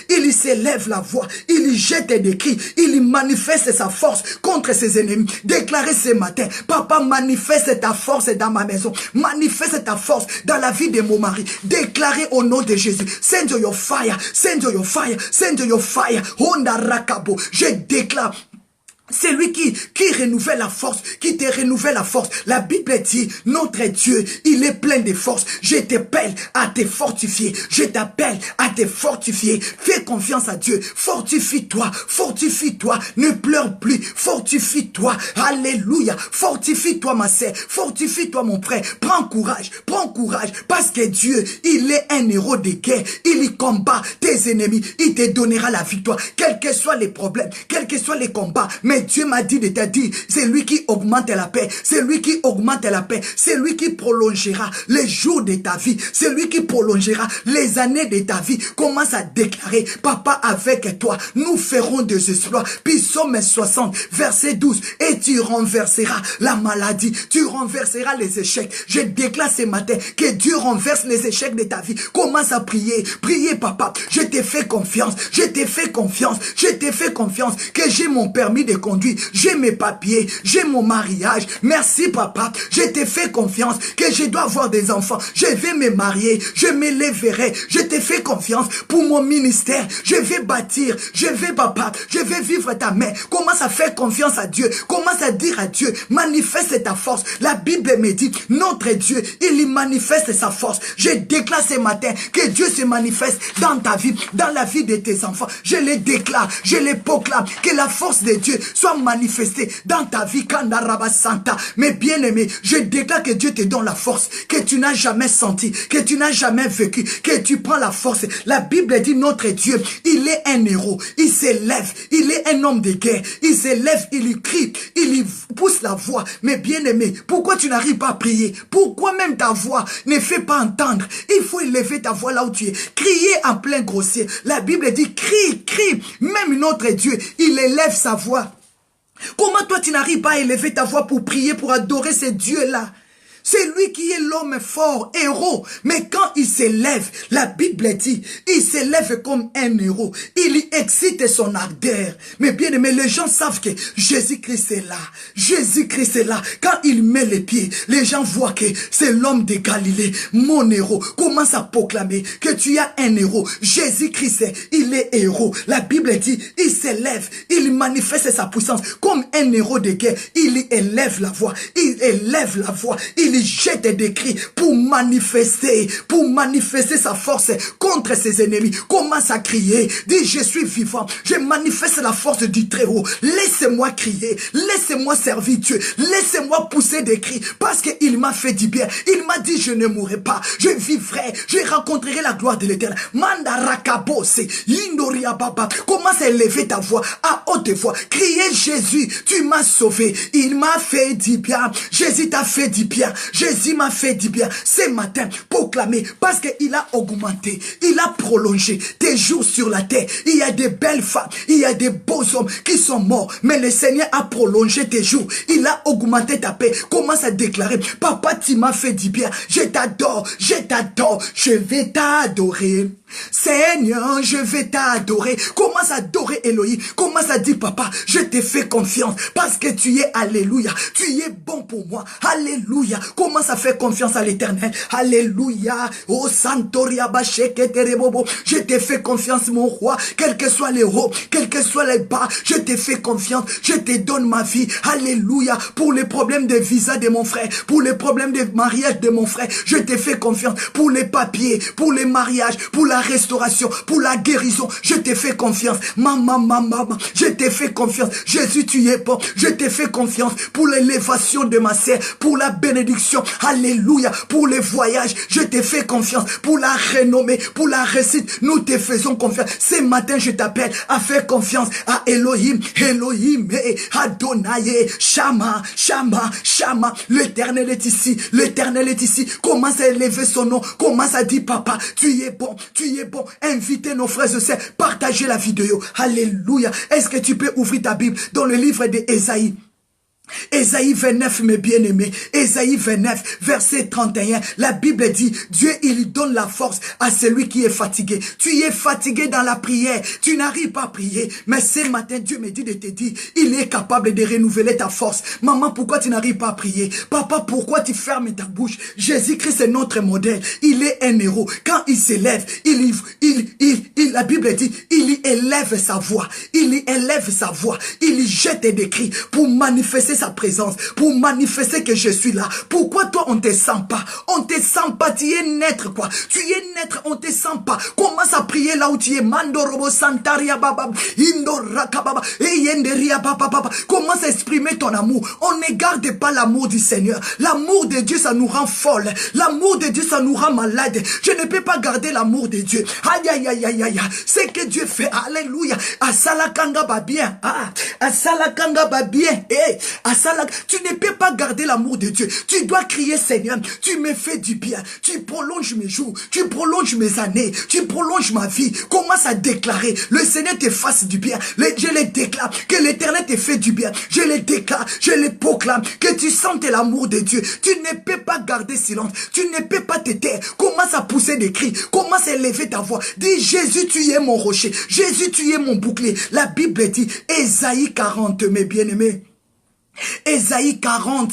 Il s'élève la voix, il jette des cris, il manifeste sa force contre ses ennemis. Déclarez ce matin, papa, manifeste ta force dans ma maison, manifeste ta force dans la vie de mon mari. Déclarez au nom de Jésus, send your fire, send your fire, send your fire. Honda rakabo, je déclare C'est lui qui renouvelle la force, qui te renouvelle la force. La Bible dit, notre Dieu, il est plein de force. Je t'appelle à te fortifier. Je t'appelle à te fortifier. Fais confiance à Dieu. Fortifie-toi, fortifie-toi. Ne pleure plus. Fortifie-toi. Alléluia. Fortifie-toi, ma sœur. Fortifie-toi, mon frère. Prends courage, parce que Dieu, il est un héros de guerre. Il y combat tes ennemis. Il te donnera la victoire. Quels que soient les problèmes, quels que soient les combats. Mais Dieu m'a dit de te dire, c'est lui qui augmente la paix, c'est lui qui augmente la paix, c'est lui qui prolongera les jours de ta vie, c'est lui qui prolongera les années de ta vie. Commence à déclarer, papa, avec toi, nous ferons des exploits. Psaume 60, verset 12, et tu renverseras la maladie, tu renverseras les échecs. Je déclare ce matin que Dieu renverse les échecs de ta vie. Commence à prier, priez, papa, je te fais confiance, je te fais confiance, je te fais confiance, que j'ai mon permis de conduire, j'ai mes papiers, j'ai mon mariage. Merci papa, je te fais confiance que je dois avoir des enfants, je vais me marier, je me lèverai, je te fais confiance pour mon ministère, je vais bâtir, je vais papa, je vais vivre ta main. Commence à faire confiance à Dieu, commence à dire à Dieu, manifeste ta force. La Bible me dit, notre Dieu, il y manifeste sa force. Je déclare ce matin que Dieu se manifeste dans ta vie, dans la vie de tes enfants. Je les déclare, je les proclame, que la force de Dieu soit manifestée dans ta vie. Kandaraba Santa. Mais bien aimé, je déclare que Dieu te donne la force que tu n'as jamais senti, que tu n'as jamais vécu, que tu prends la force. La Bible dit, notre Dieu, il est un héros, il s'élève, il est un homme de guerre, il s'élève, il y crie, il y pousse la voix. Mais bien aimé, pourquoi tu n'arrives pas à prier? Pourquoi même ta voix ne fait pas entendre? Il faut élever ta voix là où tu es. Crier en plein grossier. La Bible dit, crie, crie. Même notre Dieu, il élève sa voix. Comment toi tu n'arrives pas à élever ta voix pour prier, pour adorer ce Dieu-là? C'est lui qui est l'homme fort, héros. Mais quand il s'élève, la Bible dit, il s'élève comme un héros. Il y excite son ardeur. Mais bien aimé, les gens savent que Jésus-Christ est là. Jésus-Christ est là. Quand il met les pieds, les gens voient que c'est l'homme de Galilée, mon héros. Commence à proclamer que tu as un héros. Jésus-Christ, il est héros. La Bible dit, il s'élève, il manifeste sa puissance comme un héros de guerre. Il élève la voix, il élève la voix, il jette des cris pour manifester sa force contre ses ennemis. Commence à crier, dis je suis vivant, je manifeste la force du Très-Haut. Laissez-moi crier, laissez-moi servir Dieu, laissez-moi pousser des cris parce qu'il m'a fait du bien. Il m'a dit je ne mourrai pas, je vivrai, je rencontrerai la gloire de l'Éternel. Mandarakabose, Indoria Baba. Commence à élever ta voix à haute voix, criez Jésus, tu m'as sauvé, il m'a fait du bien, Jésus t'a fait du bien. Jésus m'a fait du bien ce matin, proclamer, parce qu'il a augmenté, il a prolongé tes jours sur la terre. Il y a des belles femmes, il y a des beaux hommes qui sont morts, mais le Seigneur a prolongé tes jours, il a augmenté ta paix. Commence à déclarer, papa tu m'as fait du bien, je t'adore, je vais t'adorer. Seigneur, je vais t'adorer. Commence à adorer Elohim. Commence à dire, papa, je te fais confiance parce que tu es, alléluia, tu es bon pour moi. Alléluia. Commence à faire confiance à l'Éternel. Alléluia. Oh, Santoria Bacheke Terebobo. Je te fais confiance, mon roi. Quels que soient les hauts, quels que soient les bas, je te fais confiance. Je te donne ma vie. Alléluia. Pour les problèmes de visa de mon frère, pour les problèmes de mariage de mon frère, je te fais confiance. Pour les papiers, pour les mariages, pour la restauration, pour la guérison, je te fais confiance. Maman, je te fais confiance. Jésus, tu es bon. Je te fais confiance pour l'élévation de ma sœur, pour la bénédiction. Alléluia. Pour les voyages, je te fais confiance. Pour la renommée, pour la réussite, nous te faisons confiance. Ce matin, je t'appelle à faire confiance à Elohim, Adonai, Shama. L'Éternel est ici. L'Éternel est ici. Commence à élever son nom. Commence à dire, papa, tu es bon. Tu es bon. Invitez nos frères et sœurs. Partagez la vidéo. Alléluia. Est-ce que tu peux ouvrir ta Bible dans le livre d'Ésaïe? Ésaïe 29, mes bien-aimés, Ésaïe 29, verset 31, la Bible dit, Dieu, il donne la force à celui qui est fatigué. Tu es fatigué dans la prière, tu n'arrives pas à prier, mais ce matin, Dieu me dit de te dire, il est capable de renouveler ta force. Maman, pourquoi tu n'arrives pas à prier? Papa, pourquoi tu fermes ta bouche? Jésus-Christ est notre modèle, il est un héros. Quand il s'élève, la Bible dit, il élève sa voix, il jette des cris pour manifester sa présence, pour manifester que je suis là. Pourquoi toi on te sent pas? On te sent pas, tu es naître quoi. Tu es naître, on te sent pas. Commence à prier là où tu es. Mandorobo Santaria Baba, Indoraka Baba, Eyenderia Baba Baba. Commence à exprimer ton amour. On ne garde pas l'amour du Seigneur. L'amour de Dieu, ça nous rend folle. L'amour de Dieu, ça nous rend malade. Je ne peux pas garder l'amour de Dieu. Aïe aïe aïe aïe aïe. C'est que Dieu fait. Alléluia. Asalakanga ba bien. Asalakanga ba bien. Tu ne peux pas garder l'amour de Dieu. Tu dois crier, Seigneur, tu me fais du bien. Tu prolonges mes jours, tu prolonges mes années, tu prolonges ma vie. Commence à déclarer, le Seigneur te fasse du bien. Je le déclare, que l'Éternel te fait du bien. Je le déclare, je le proclame, que tu sentes l'amour de Dieu. Tu ne peux pas garder silence, tu ne peux pas te taire. Commence à pousser des cris, commence à élever ta voix. Dis, Jésus, tu es mon rocher. Jésus, tu es mon bouclier. La Bible dit, Ésaïe 40, mes bien-aimés. Ésaïe 40,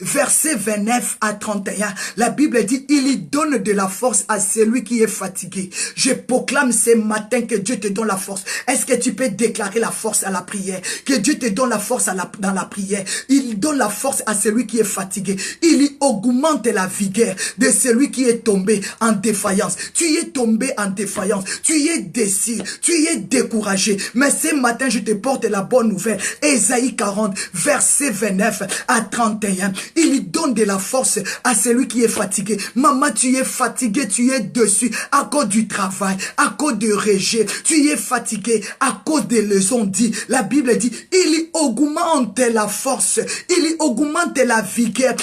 verset 29 à 31. La Bible dit, il y donne de la force à celui qui est fatigué. Je proclame ce matin que Dieu te donne la force. Est-ce que tu peux déclarer la force à la prière? Que Dieu te donne la force dans la prière. Il donne la force à celui qui est fatigué. Il y augmente la vigueur de celui qui est tombé en défaillance. Tu es tombé en défaillance. Tu es déçu. Tu es découragé. Mais ce matin, je te porte la bonne nouvelle. Ésaïe 40, verset 29 à 31. Il donne de la force à celui qui est fatigué. Maman, tu es fatigué, tu es dessus à cause du travail, à cause de rejet. Tu es fatigué à cause des leçons dites. La Bible dit, il augmente la force, il augmente la vigueur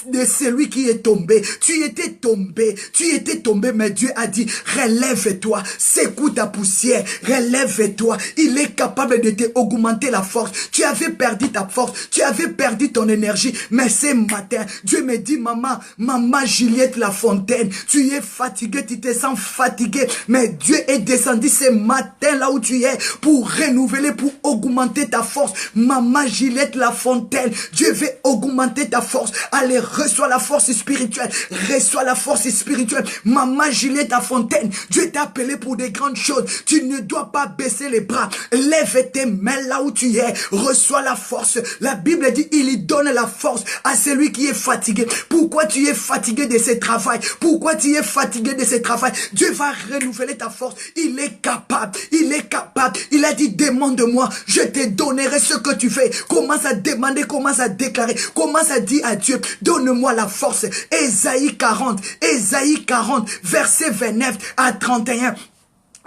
de celui qui est tombé. Tu étais tombé, mais Dieu a dit, relève-toi, secoue ta poussière, relève-toi. Il est capable de te augmenter la force. Tu avais perdu ta force, tu avais perdu ton énergie, mais ce matin, Dieu me dit, maman Juliette Lafontaine, tu es fatiguée, tu te sens fatiguée, mais Dieu est descendu ce matin là où tu es pour renouveler, pour augmenter ta force. Maman Juliette Lafontaine, Dieu veut augmenter ta force. Allez, reçois la force spirituelle, reçois la force spirituelle. Maman Juliette Lafontaine, Dieu t'a appelé pour des grandes choses. Tu ne dois pas baisser les bras. Lève tes mains là où tu es, reçois la force. La Bible dit, il donne la force à celui qui est fatigué. Pourquoi tu es fatigué de ce travail? Pourquoi tu es fatigué de ce travail? Dieu va renouveler ta force. Il est capable. Il est capable. Il a dit, demande-moi, je te donnerai ce que tu fais. Commence à demander, commence à déclarer, commence à dire à Dieu, donne-moi la force. Ésaïe 40, verset 29 à 31.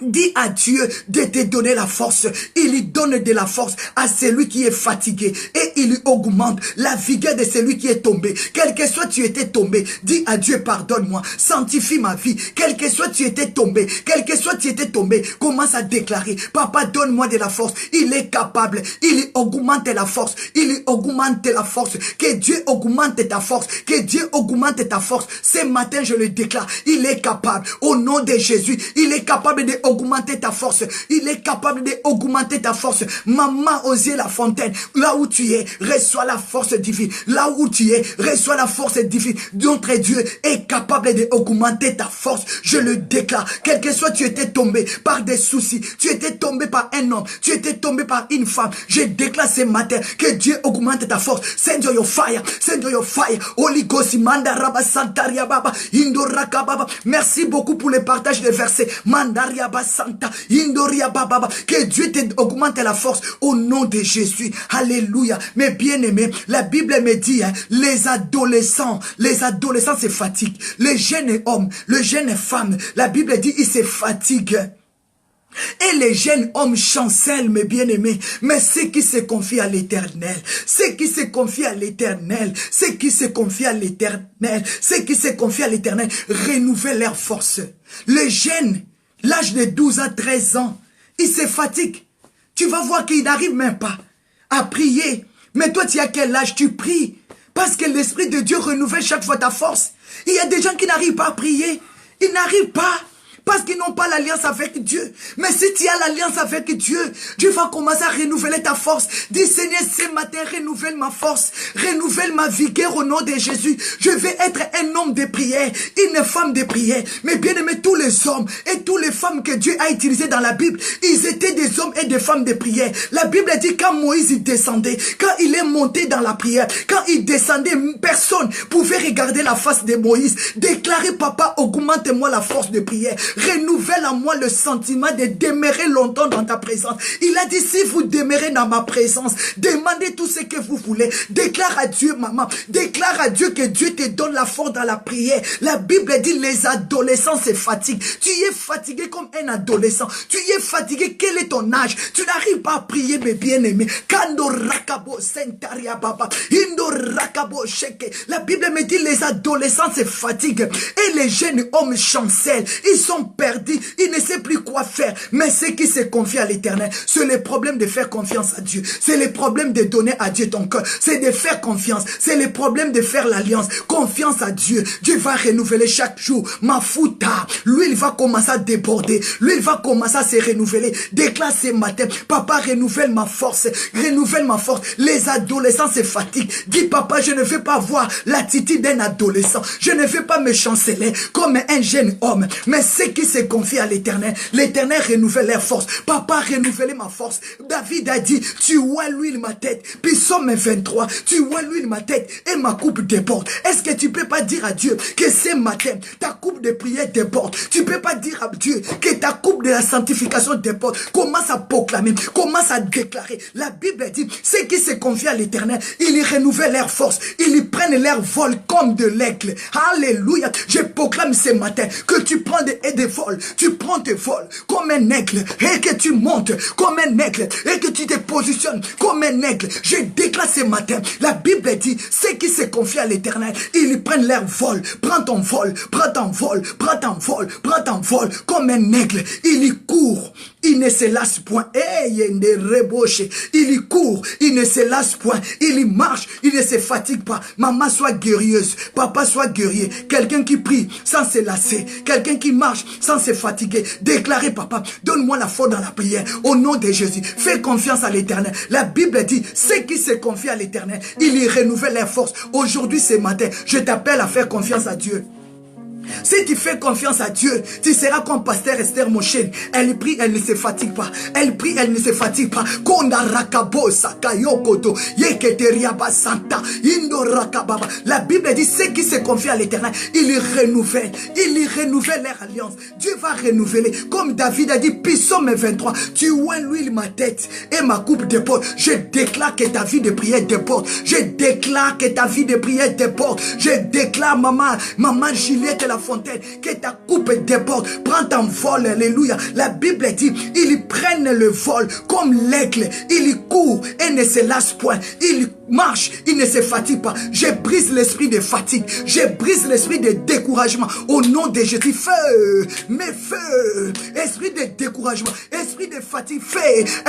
Dis à Dieu de te donner la force. Il lui donne de la force à celui qui est fatigué. Et il lui augmente la vigueur de celui qui est tombé. Quel que soit tu étais tombé, dis à Dieu, pardonne-moi, sanctifie ma vie. Quel que soit tu étais tombé, commence à déclarer, papa, donne-moi de la force. Il est capable. Il lui augmente la force. Il lui augmente la force. Que Dieu augmente ta force. Que Dieu augmente ta force. Ce matin, je le déclare. Il est capable. Au nom de Jésus, il est capable de augmenter ta force. Il est capable d'augmenter ta force. Maman Osier Lafontaine, là où tu es, reçois la force divine. Là où tu es, reçois la force divine. Notre Dieu est capable d'augmenter ta force. Je le déclare. Quel que soit tu étais tombé par des soucis, tu étais tombé par un homme, tu étais tombé par une femme. Je déclare ce matin que Dieu augmente ta force. Send your fire. Send your fire. Holy Ghost, Mandaraba Santaria Baba, Indoraka Baba. Merci beaucoup pour le partage des versets. Mandaria Santa, Indoria Baba, que Dieu t'augmente la force au nom de Jésus. Alléluia. Mais bien aimé, la Bible me dit, hein, les adolescents se fatiguent. Les jeunes hommes, les jeunes femmes, la Bible dit, ils se fatiguent. Et les jeunes hommes chancellent, mes bien-aimés. Mais ceux qui se confient à l'Éternel, ceux qui se confient à l'Éternel, ceux qui se confient à l'Éternel, ceux qui se confient à l'Éternel, renouvellent leur force. Les jeunes, l'âge de 12 à 13 ans, ils se fatiguent. Tu vas voir qu'ils n'arrivent même pas à prier Mais toi, tu as quel âge? Tu pries. Parce que l'Esprit de Dieu renouvelle chaque fois ta force. Il y a des gens qui n'arrivent pas à prier. Ils n'arrivent pas. Parce qu'ils n'ont pas l'alliance avec Dieu. Mais si tu as l'alliance avec Dieu, Dieu va commencer à renouveler ta force. Dis Seigneur, ce matin, renouvelle ma force. Renouvelle ma vigueur au nom de Jésus. Je vais être un homme de prière, une femme de prière. Mais bien aimé, tous les hommes et toutes les femmes que Dieu a utilisés dans la Bible, ils étaient des hommes et des femmes de prière. La Bible dit quand Moïse il descendait, quand il est monté dans la prière, quand il descendait, personne pouvait regarder la face de Moïse. Déclarer, papa, augmente-moi la force de prière. Renouvelle à moi le sentiment de demeurer longtemps dans ta présence. Il a dit, si vous demeurez dans ma présence, demandez tout ce que vous voulez. Déclare à Dieu, maman. Déclare à Dieu que Dieu te donne la force dans la prière. La Bible dit, les adolescents se fatiguent. Tu es fatigué comme un adolescent. Tu es fatigué. Quel est ton âge? Tu n'arrives pas à prier, mes bien-aimés. Kando rakabo sentaria baba. Indo rakabo sheke. La Bible me dit, les adolescents se fatiguent. Et les jeunes hommes chancellent. Ils sont perdus, il ne sait plus quoi faire. Mais ceux qui se confient à l'Éternel, c'est le problème de faire confiance à Dieu. C'est le problème de donner à Dieu ton cœur. C'est de faire confiance. C'est le problème de faire l'alliance. Confiance à Dieu. Dieu va renouveler chaque jour. Mafuta, lui il va commencer à déborder. Lui il va commencer à se renouveler. Déclare ce matin, papa renouvelle ma force. Renouvelle ma force. Les adolescents se fatiguent. Dis papa, je ne veux pas voir l'attitude d'un adolescent. Je ne veux pas me chanceler comme un jeune homme. Mais ceux qui se confient à l'Éternel, l'Éternel renouvelle leur force. Papa, renouvelez ma force. David a dit, tu oies l'huile ma tête. Puis Psaume 23, tu oies l'huile ma tête et ma coupe déborde. Est-ce que tu peux pas dire à Dieu que ce matin, ta coupe de prière déborde? Tu peux pas dire à Dieu que ta coupe de la sanctification déborde? Commence à proclamer, commence à déclarer. La Bible dit, ceux qui se confient à l'Éternel, ils renouvellent leur force. Ils prennent leur vol comme de l'aigle. Alléluia. Je proclame ce matin que tu prends des vols, tu prends tes vols comme un aigle et que tu montes comme un aigle et que tu te positionnes comme un aigle. Je déclare ce matin, la Bible dit, ceux qui se confient à l'Éternel, ils prennent leur vol. Prends ton vol, prends ton vol, prends ton vol, prends ton vol comme un aigle. Il y court, il ne se lasse point. Il y court, il ne se lasse point. Il y marche, il ne se fatigue pas. Maman, sois guérieuse. Papa, sois guerrier. Quelqu'un qui prie sans se lasser. Quelqu'un qui marche sans se fatiguer. Déclarez, papa, donne-moi la foi dans la prière. Au nom de Jésus, fais confiance à l'Éternel. La Bible dit, ceux qui se confient à l'Éternel, il y renouvelle leurs forces. Aujourd'hui, ce matin, je t'appelle à faire confiance à Dieu. Si tu fais confiance à Dieu, tu seras comme pasteur Esther Moshel. Elle prie, elle ne se fatigue pas. Elle prie, elle ne se fatigue pas. La Bible dit, ceux qui se confient à l'Éternel, ils renouvellent. Ils renouvellent leur alliance. Dieu va renouveler. Comme David a dit, Psaume 23, tu oins l'huile ma tête et ma coupe déborde. Je déclare que ta vie de prière déborde. Je déclare que ta vie de prière déborde. Je déclare, maman Juliette la Fontaine, que ta coupe déborde. Prends ton vol, alléluia. La Bible dit, ils prennent le vol comme l'aigle. Ils courent et ne se lassent point. Ils marchent, ils ne se fatiguent pas. Je brise l'esprit de fatigue. Je brise l'esprit de découragement. Au nom de Jésus, feu, mais feu. Esprit de découragement, esprit de fatigue, feu.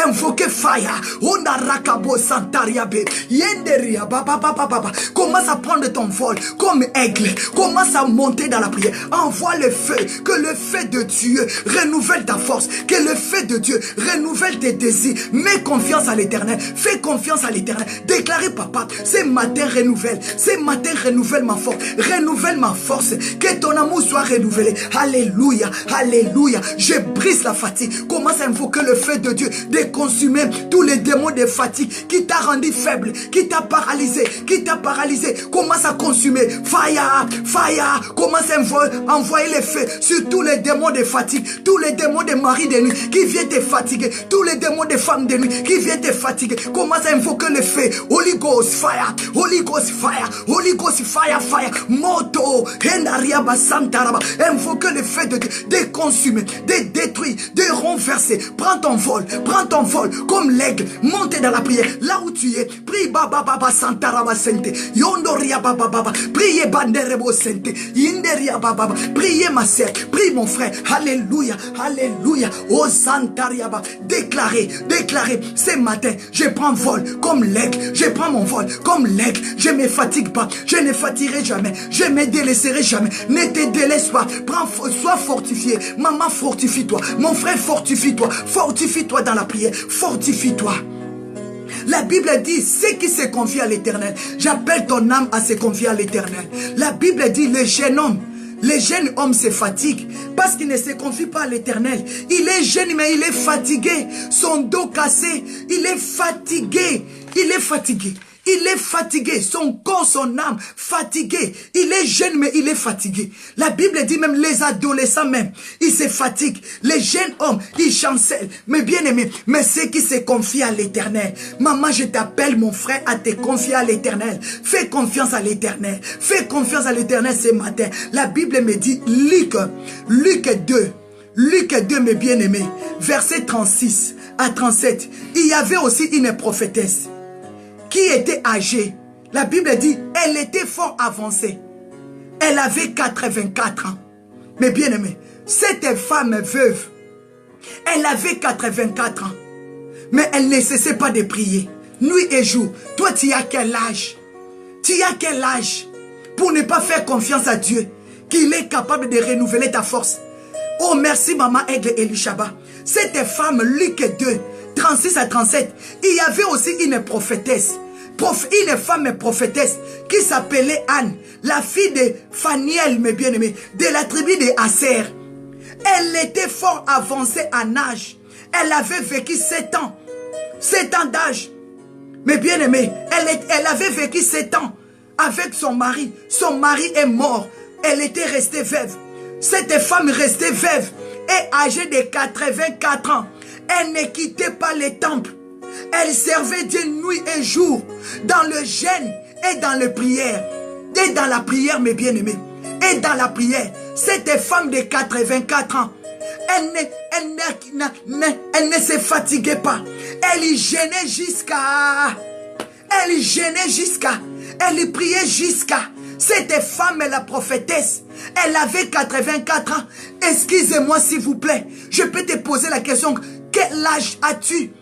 Invoquez fire. Onda rakabo santariabe. Yenderia baba baba baba. Commence à prendre ton vol comme aigle. Commence à monter dans la prière. Envoie le feu. Que le feu de Dieu renouvelle ta force. Que le feu de Dieu renouvelle tes désirs. Mets confiance à l'Éternel. Fais confiance à l'Éternel. Déclarez, papa, ce matin renouvelle. Ce matin renouvelle ma force. Renouvelle ma force. Que ton amour soit renouvelé. Alléluia. Alléluia. Je brise la fatigue. Commence à invoquer le feu de Dieu. De consumer tous les démons de fatigue qui t'a rendu faible. Qui t'a paralysé. Qui t'a paralysé. Commence à consumer. Fire. Fire. Commence à envoyer le feu sur tous les démons de fatigue. Tous les démons de mari de nuit qui viennent te fatiguer. Tous les démons de femmes de nuit qui viennent te fatiguer. Commence à invoquer le feu. Holy Ghost fire. Holy Ghost fire. Holy Ghost fire. Fire. Moto. Henariaba Santaraba. Invoquer le feu de Dieu. De consumer. De détruire. De renverser. Prends ton vol. Prends ton vol. Comme l'aigle. Monte dans la prière. Là où tu es. Prie Baba Baba Santaraba Sente. Yondoria Baba Baba. Priez Banderebo Sente. Inderia Baba. Priez ma sœur. Prie mon frère. Alléluia. Alléluia. Oh Santariaba. Déclarez. Déclarez. Ce matin. Je prends vol. Comme l'aigle. Je prends prends mon vol comme l'aigle. Je ne me fatigue pas. Je ne fatiguerai jamais. Je ne me délaisserai jamais. Ne te délaisse pas. Sois fortifié. Maman, fortifie-toi. Mon frère, fortifie-toi. Fortifie-toi dans la prière. Fortifie-toi. La Bible dit, ceux qui se confient à l'Éternel, j'appelle ton âme à se confier à l'Éternel. La Bible dit, le jeune homme se fatigue parce qu'il ne se confie pas à l'Éternel. Il est jeune mais il est fatigué. Son dos cassé, il est fatigué. Il est fatigué. Il est fatigué, son corps, son âme, fatigué. Il est jeune, mais il est fatigué. La Bible dit même les adolescents même, ils se fatiguent. Les jeunes hommes, ils chancellent. Mais bien aimé, mais ceux qui se confient à l'Éternel. Maman, je t'appelle mon frère à te confier à l'Éternel. Fais confiance à l'Éternel. Fais confiance à l'Éternel ce matin. La Bible me dit, Luc 2, mes bien-aimés, verset 36 à 37. Il y avait aussi une prophétesse qui était âgée. La Bible dit, elle était fort avancée. Elle avait 84 ans. Mais bien aimé, cette femme veuve, elle avait 84 ans. Mais elle ne cessait pas de prier, nuit et jour. Toi, tu as quel âge? Tu as quel âge pour ne pas faire confiance à Dieu, qu'il est capable de renouveler ta force? Oh, merci, maman Aigle Elishaba. Cette femme, Luc 2, 36 à 37, il y avait aussi une prophétesse, une femme prophétesse qui s'appelait Anne, la fille de Phanuel, mes bien-aimés, de la tribu de Aser. Elle était fort avancée en âge. Elle avait vécu 7 ans. 7 ans d'âge. Mes bien-aimés, elle avait vécu 7 ans avec son mari. Son mari est mort. Elle était restée veuve. Cette femme restée veuve et âgée de 84 ans. Elle ne quittait pas les temples. Elle servait Dieu nuit et jour dans le jeûne et dans la prière. Et dans la prière, mes bien-aimés. Et dans la prière, cette femme de 84 ans, elle ne se fatiguait pas. Elle y gênait jusqu'à... Elle priait jusqu'à... Cette femme est la prophétesse. Elle avait 84 ans. Excusez-moi s'il vous plaît. Je peux te poser la question. Quel âge as-tu?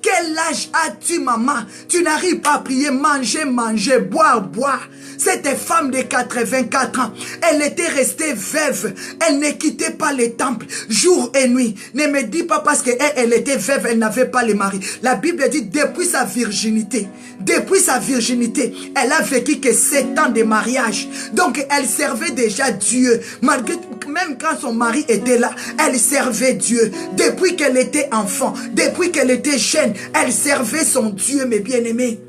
Quel âge as-tu, maman? Tu n'arrives pas à prier, manger, boire. Cette femme de 84 ans, elle était restée veuve. Elle ne quittait pas les temples jour et nuit. Ne me dis pas parce qu'elle était veuve, elle n'avait pas le mari. La Bible dit depuis sa virginité, elle a vécu que 7 ans de mariage. Donc elle servait déjà Dieu. Malgré, même quand son mari était là, elle servait Dieu. Depuis qu'elle était enfant, depuis qu'elle était jeune, elle servait son Dieu, mes bien-aimés.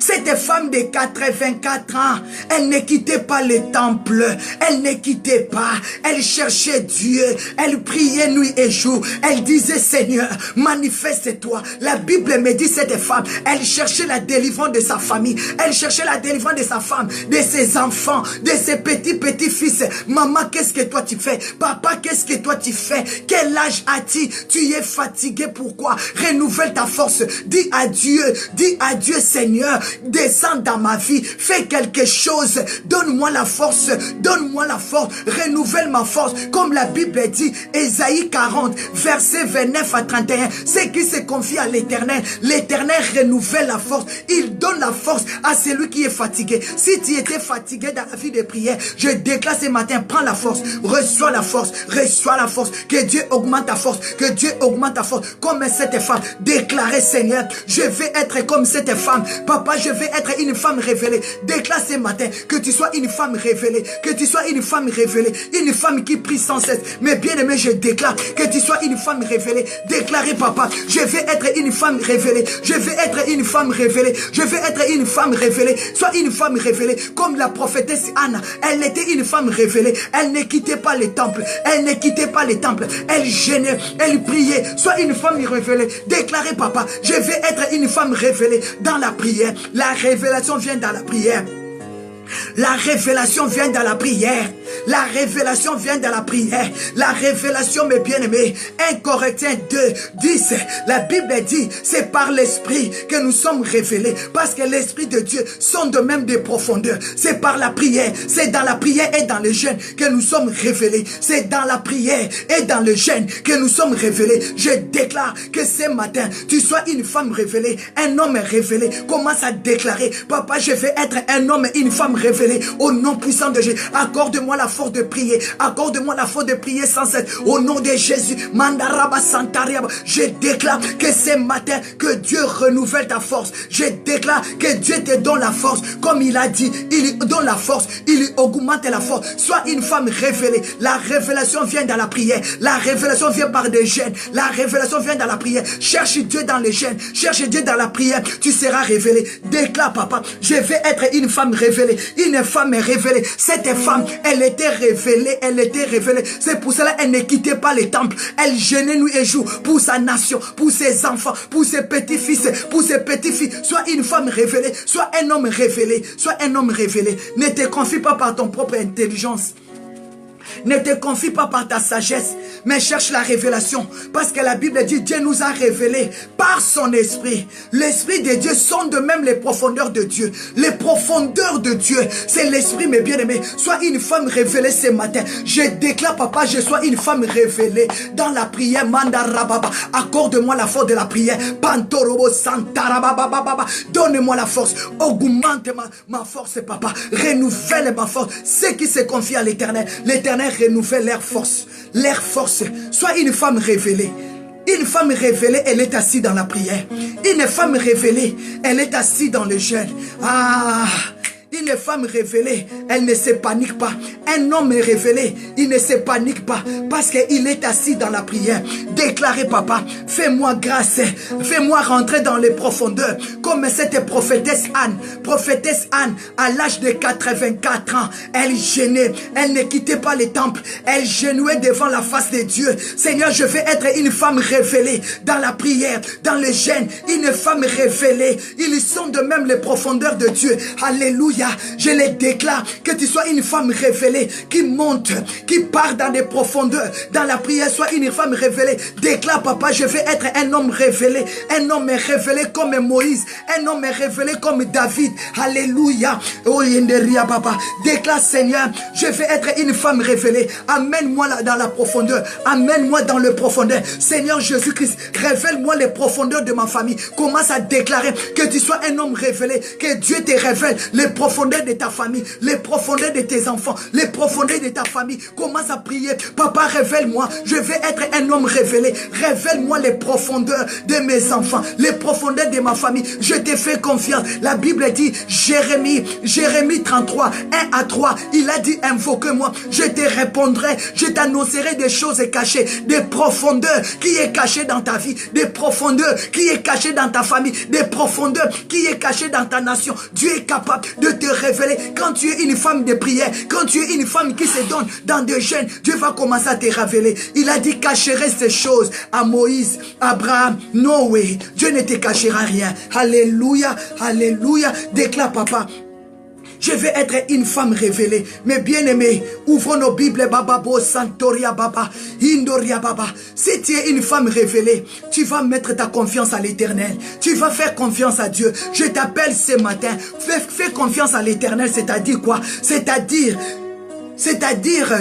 Cette femme de 84 ans, elle ne quittait pas les temples, elle ne quittait pas, elle cherchait Dieu, elle priait nuit et jour, elle disait Seigneur, manifeste-toi. La Bible me dit cette femme, elle cherchait la délivrance de sa famille, elle cherchait la délivrance de sa femme, de ses enfants, de ses petits-fils. Maman, qu'est-ce que toi tu fais? Papa, qu'est-ce que toi tu fais? Quel âge as-tu? Tu es fatigué, pourquoi? Renouvelle ta force, dis à Dieu Seigneur, descends dans ma vie, fais quelque chose, donne-moi la force, renouvelle ma force, comme la Bible dit, Ésaïe 40, verset 29 à 31, ceux qui se confient à l'Éternel, l'Éternel renouvelle la force, il donne la force à celui qui est fatigué. Si tu étais fatigué dans la vie de prière, je déclare ce matin, prends la force, reçois la force, que Dieu augmente ta force, comme cette femme, déclarez Seigneur, je vais être comme cette femme, papa, je vais être une femme révélée. Déclare ce matin que tu sois une femme révélée, une femme qui prie sans cesse. Mais bien aimé, je déclare que tu sois une femme révélée. Déclarez papa, je vais être une femme révélée, Sois une femme révélée, comme la prophétesse Anna. Elle était une femme révélée, elle ne quittait pas les temples, elle gênait, elle priait. Sois une femme révélée. Déclarez papa, je vais être une femme révélée dans la prière. La révélation vient dans la prière. La révélation vient dans la prière. La révélation vient de la prière. La révélation, mes bien-aimés. 1 Corinthiens 2, 10. La Bible dit, c'est par l'Esprit que nous sommes révélés. Parce que l'Esprit de Dieu sont de même des profondeurs. C'est par la prière. C'est dans la prière et dans le jeûne que nous sommes révélés. C'est dans la prière et dans le jeûne que nous sommes révélés. Je déclare que ce matin, tu sois une femme révélée, un homme révélé. Commence à déclarer, papa, je vais être un homme et une femme révélée au nom puissant de Jésus. Accorde-moi la force de prier. Accorde-moi la force de prier sans cesse. Au nom de Jésus. Mandaraba Santariaba. Je déclare que ce matin, que Dieu renouvelle ta force. Je déclare que Dieu te donne la force. Comme il a dit, il lui donne la force. Il lui augmente la force. Sois une femme révélée. La révélation vient dans la prière. La révélation vient par des jeûnes. La révélation vient dans la prière. Cherche Dieu dans les jeûnes. Cherche Dieu dans la prière. Tu seras révélé. Déclare, papa, je vais être une femme révélée. Une femme révélée. Cette femme, elle était révélée. Elle était révélée. C'est pour cela qu'elle ne quittait pas les temples. Elle jeûnait nuit et jour pour sa nation, pour ses enfants, pour ses petits-fils, pour ses petites-filles. Sois une femme révélée. Sois un homme révélé. Sois un homme révélé. Ne te confie pas par ton propre intelligence. Ne te confie pas par ta sagesse, mais cherche la révélation. Parce que la Bible dit, Dieu nous a révélé par son esprit. L'esprit de Dieu sont de même les profondeurs de Dieu. Les profondeurs de Dieu, c'est l'esprit, mes bien-aimés. Sois une femme révélée ce matin. Je déclare, papa, je sois une femme révélée dans la prière. Mandarababa, accorde-moi la force de la prière. Pantorobo Santarababa, donne-moi la force. Augmente ma force, papa. Renouvelle ma force. Ceux qui se confient à l'Éternel, l'Éternel renouvelle leur force. Leur force. Sois une femme révélée. Une femme révélée, elle est assise dans la prière. Une femme révélée, elle est assise dans le jeûne. Ah! Une femme révélée, elle ne se panique pas. Un homme révélé, il ne se panique pas parce qu'il est assis dans la prière. Déclarez, papa, fais-moi grâce, fais-moi rentrer dans les profondeurs comme cette prophétesse Anne. Prophétesse Anne, à l'âge de 84 ans, elle gênait, elle ne quittait pas les temples, elle genouait devant la face de Dieu. Seigneur, je veux être une femme révélée dans la prière, dans le jeûne, une femme révélée. Ils sont de même les profondeurs de Dieu. Alléluia. Je les déclare que tu sois une femme révélée qui monte, qui part dans des profondeurs, dans la prière. Sois une femme révélée. Déclare, papa, je vais être un homme révélé, un homme révélé comme Moïse, un homme révélé comme David. Alléluia. Oh, papa. Déclare, Seigneur, je vais être une femme révélée. Amène-moi dans la profondeur. Amène-moi dans le profondeur. Seigneur Jésus-Christ, révèle-moi les profondeurs de ma famille. Commence à déclarer que tu sois un homme révélé, que Dieu te révèle les profondeurs de ta famille, les profondeurs de tes enfants, les profondeurs de ta famille. Commence à prier. Papa, révèle-moi. Je vais être un homme révélé. Révèle-moi les profondeurs de mes enfants, les profondeurs de ma famille. Je te fais confiance. La Bible dit, Jérémie 33, 1 à 3, il a dit, invoque-moi. Je te répondrai. Je t'annoncerai des choses cachées, des profondeurs qui est caché dans ta vie, des profondeurs qui est caché dans ta famille, des profondeurs qui est caché dans ta nation. Dieu est capable de te révéler. Quand tu es une femme de prière, quand tu es une femme qui se donne dans des jeûnes, Dieu va commencer à te révéler. Il a dit, cacherai ces choses à Moïse, Abraham, Noé. Dieu ne te cachera rien. Alléluia, alléluia. Déclare, papa, je vais être une femme révélée. Mes bien-aimés, ouvrons nos Bibles, Bababo, Santoria, Baba, Indoria, Baba. Si tu es une femme révélée, tu vas mettre ta confiance à l'Éternel. Tu vas faire confiance à Dieu. Je t'appelle ce matin. Fais confiance à l'Éternel, c'est-à-dire quoi? C'est-à-dire,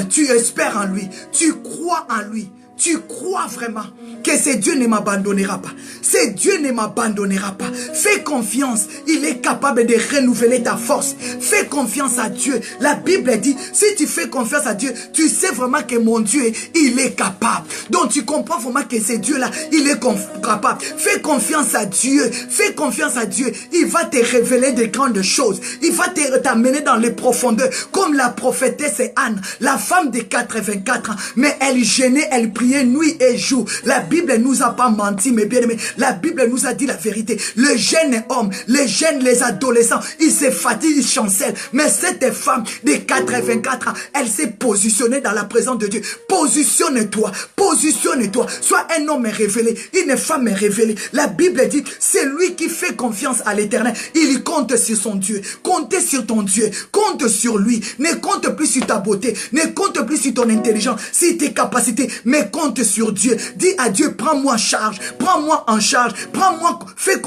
tu espères en lui. Tu crois en lui. Tu crois vraiment que ce Dieu ne m'abandonnera pas. Ce Dieu ne m'abandonnera pas. Fais confiance. Il est capable de renouveler ta force. Fais confiance à Dieu. La Bible dit, si tu fais confiance à Dieu, tu sais vraiment que mon Dieu, il est capable. Donc tu comprends vraiment que ce Dieu-là, il est capable. Fais confiance à Dieu. Fais confiance à Dieu. Il va te révéler de grandes choses. Il va t'amener dans les profondeurs. Comme la prophétesse Anne, la femme de 84 ans. Mais elle gênait, elle priait prier nuit et jour. La Bible ne nous a pas menti, mes bien-aimés. La Bible nous a dit la vérité. Le jeune homme, les jeunes, les adolescents, ils se fatiguent, ils chancellent. Mais cette femme de 84 ans, elle s'est positionnée dans la présence de Dieu. Positionne-toi, positionne-toi. Sois un homme révélé, une femme révélée. La Bible dit, c'est lui qui fait confiance à l'Éternel. Il compte sur son Dieu. Comptez sur ton Dieu. Compte sur lui. Ne compte plus sur ta beauté. Ne compte plus sur ton intelligence, sur tes capacités. Mais compte sur Dieu. Dis à Dieu, prends-moi en charge. Prends-moi en charge. Prends-moi, fais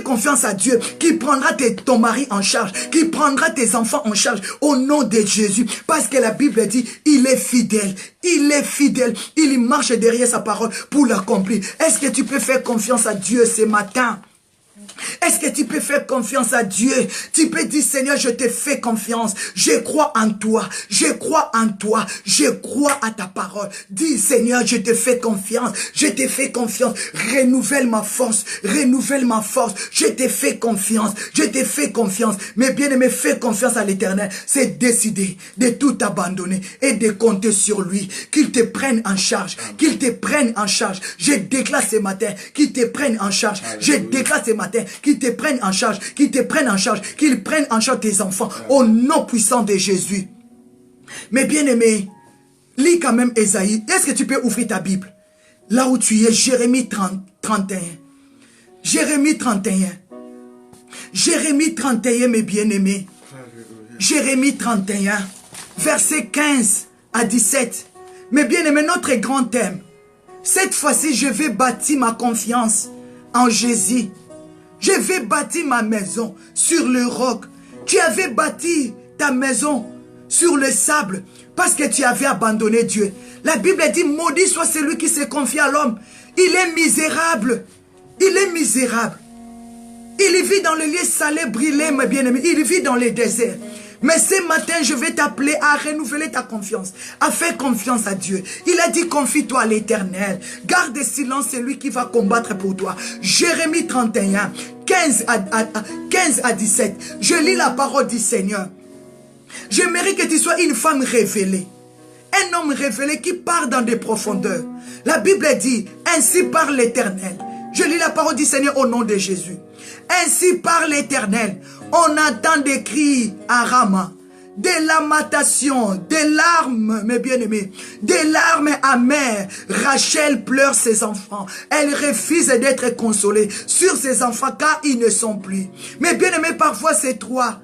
confiance à Dieu qui prendra ton mari en charge, qui prendra tes enfants en charge au nom de Jésus. Parce que la Bible dit, il est fidèle. Il est fidèle. Il marche derrière sa parole pour l'accomplir. Est-ce que tu peux faire confiance à Dieu ce matin? Est-ce que tu peux faire confiance à Dieu? Tu peux dire, Seigneur, je te fais confiance. Je crois en toi. Je crois en toi. Je crois à ta parole. Dis, Seigneur, je te fais confiance. Je te fais confiance. Renouvelle ma force. Renouvelle ma force. Je te fais confiance. Je te fais confiance. Mais bien aimé, fais confiance à l'Éternel. C'est décider de tout abandonner et de compter sur lui. Qu'il te prenne en charge. Qu'il te prenne en charge. Je déclare ce matin qu'il te prenne en charge. Je déclare ce matin qu'ils te prennent en charge, qu'ils te prennent en charge, qu'ils prennent en charge tes enfants au nom puissant de Jésus. Mais bien aimé, lis quand même Ésaïe. Est-ce que tu peux ouvrir ta Bible? Là où tu es, Jérémie 31. Jérémie 31. Jérémie 31, mes bien-aimés. Jérémie 31, versets 15 à 17. Mes bien-aimés, notre grand thème. Cette fois-ci, je vais bâtir ma confiance en Jésus. Je vais bâtir ma maison sur le roc. Tu avais bâti ta maison sur le sable parce que tu avais abandonné Dieu. La Bible dit, maudit soit celui qui se confie à l'homme. Il est misérable. Il est misérable. Il vit dans le lieu salé, brûlé, mes bien-aimés. Il vit dans les déserts. Mais ce matin, je vais t'appeler à renouveler ta confiance, à faire confiance à Dieu. Il a dit, confie-toi à l'Éternel. Garde silence, c'est lui qui va combattre pour toi. Jérémie 31, 15 à 17. Je lis la parole du Seigneur. J'aimerais que tu sois une femme révélée. Un homme révélé qui part dans des profondeurs. La Bible dit, ainsi parle l'Éternel. Je lis la parole du Seigneur au nom de Jésus. Ainsi parle l'Éternel. On entend des cris à Rama, des lamentations, des larmes, mes bien-aimés, des larmes amères. Rachel pleure ses enfants. Elle refuse d'être consolée sur ses enfants car ils ne sont plus. Mes bien-aimés, parfois c'est toi.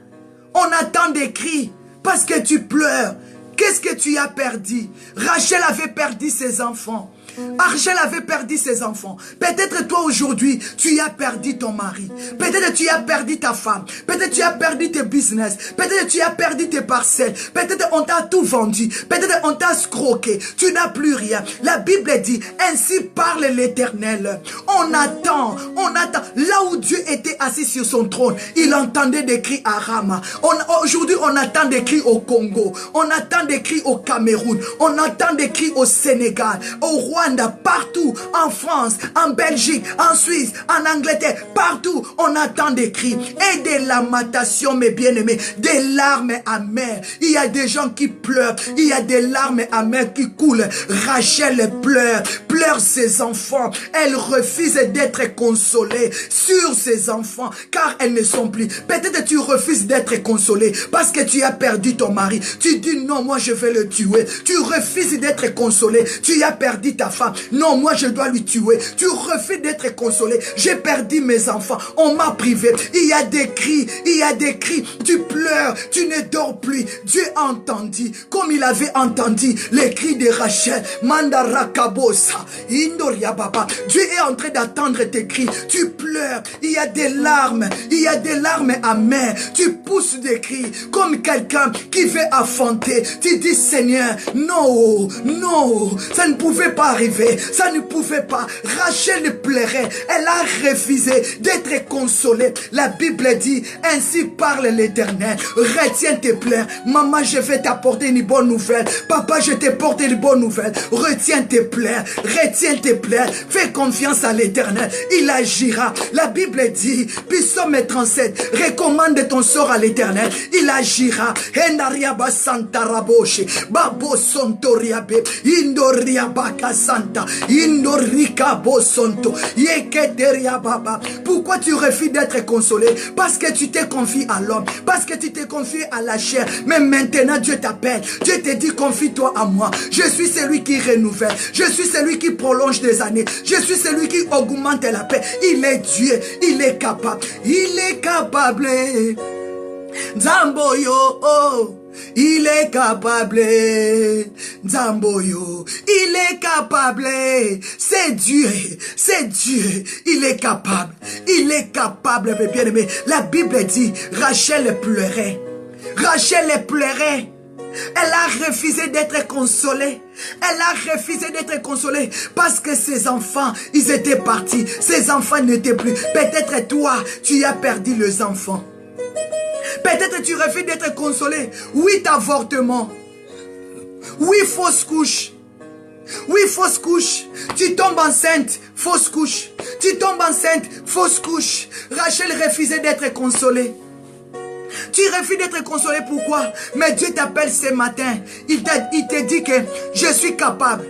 On attend des cris parce que tu pleures. Qu'est-ce que tu as perdu? Rachel avait perdu ses enfants. Rachel avait perdu ses enfants. Peut-être toi aujourd'hui, tu as perdu ton mari. Peut-être tu as perdu ta femme. Peut-être tu as perdu tes business. Peut-être tu as perdu tes parcelles. Peut-être on t'a tout vendu. Peut-être on t'a escroqué. Tu n'as plus rien. La Bible dit, ainsi parle l'Éternel. On attend, on attend. Là où Dieu était assis sur son trône, il entendait des cris à Rama. Aujourd'hui, on attend des cris au Congo. On attend des cris au Cameroun. On entend des cris au Sénégal, au Rwanda. Partout, en France, en Belgique, en Suisse, en Angleterre, partout, on attend des cris et des lamentations, mes bien-aimés, des larmes amères. Il y a des gens qui pleurent, il y a des larmes amères qui coulent. Rachel pleure ses enfants. Elle refuse d'être consolée sur ses enfants, car elles ne sont plus. Peut-être tu refuses d'être consolé parce que tu as perdu ton mari. Tu dis non, moi je vais le tuer. Tu refuses d'être consolé. Tu as perdu ta femme. Non, moi je dois lui tuer. Tu refuses d'être consolé. J'ai perdu mes enfants. On m'a privé. Il y a des cris. Il y a des cris. Tu pleures. Tu ne dors plus. Dieu a entendu. Comme il avait entendu les cris de Rachel. Mandarakabosa. Indoria Baba. Dieu est en train d'attendre tes cris. Tu pleures. Il y a des larmes. Il y a des larmes amères. Tu pousses des cris comme quelqu'un qui veut affronter. Tu dis Seigneur, non, non, ça ne pouvait pas arriver. Ça ne pouvait pas. Rachel pleurait. Elle a refusé d'être consolée. La Bible dit, ainsi parle l'Éternel. Retiens tes pleurs. Maman, je vais t'apporter une bonne nouvelle. Papa, je te porte une bonne nouvelle. Retiens tes pleurs. Retiens tes pleurs. Fais confiance à l'Éternel. Il agira. La Bible dit, Psaume 37, recommande ton sort à l'Éternel. Il agira. Endariaba Santaraboshi. Babo Sontoriabe. Indoriaba Kasa. Santa, Indorika Bosonto, Yeketeria Baba. Pourquoi tu refuses d'être consolé? Parce que tu t'es confié à l'homme, parce que tu t'es confié à la chair. Mais maintenant Dieu t'appelle, Dieu te dit confie-toi à moi. Je suis celui qui renouvelle, je suis celui qui prolonge des années, je suis celui qui augmente la paix. Il est Dieu, il est capable, il est capable. Zamboyo, oh. Il est capable, Zamboyo, il est capable, c'est Dieu, il est capable, mes bien-aimés. La Bible dit, Rachel pleurait, elle a refusé d'être consolée. Elle a refusé d'être consolée parce que ses enfants, ils étaient partis, ses enfants n'étaient plus. Peut-être toi, tu as perdu les enfants. Peut-être tu refuses d'être consolé. Oui, avortement. Oui, fausse couche. Oui, fausse couche. Tu tombes enceinte, fausse couche. Tu tombes enceinte, fausse couche. Rachel refusait d'être consolée. Tu refuses d'être consolé, pourquoi? Mais Dieu t'appelle ce matin. Il te dit que je suis capable.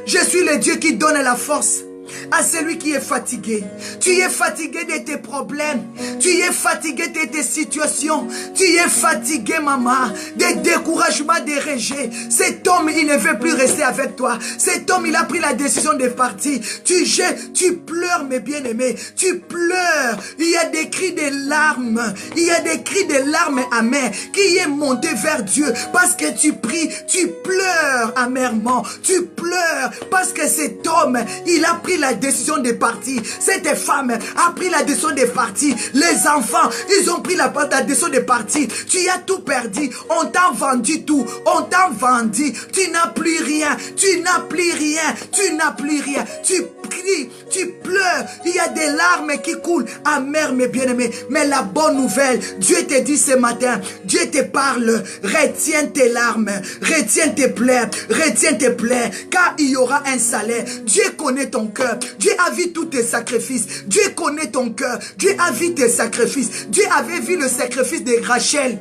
Je suis le Dieu qui donne la force à celui qui est fatigué. Tu es fatigué de tes problèmes. Tu es fatigué de tes situations. Tu es fatigué, maman, des découragements, des rejets. Cet homme, il ne veut plus rester avec toi. Cet homme, il a pris la décision de partir. Tu jettes, tu pleures, mes bien-aimés. Tu pleures. Il y a des cris de larmes. Il y a des cris de larmes amères qui est monté vers Dieu parce que tu pries, tu pleures amèrement. Tu pleures parce que cet homme, il a pris la décision de partir. Cette femme a pris la décision de partir. Les enfants, ils ont pris la décision de partir. Tu as tout perdu. On t'a vendu tout. On t'a vendu. Tu n'as plus rien. Tu n'as plus rien. Tu n'as plus rien. Tu cries, tu pleures. Il y a des larmes qui coulent amères, mes bien-aimés. Mais la bonne nouvelle, Dieu te dit ce matin, Dieu te parle. Retiens tes larmes. Retiens tes plaies. Retiens tes plaies. Car il y aura un salaire. Dieu connaît ton cœur. Dieu a vu tous tes sacrifices. Dieu connaît ton cœur. Dieu a vu tes sacrifices. Dieu avait vu le sacrifice de Rachel.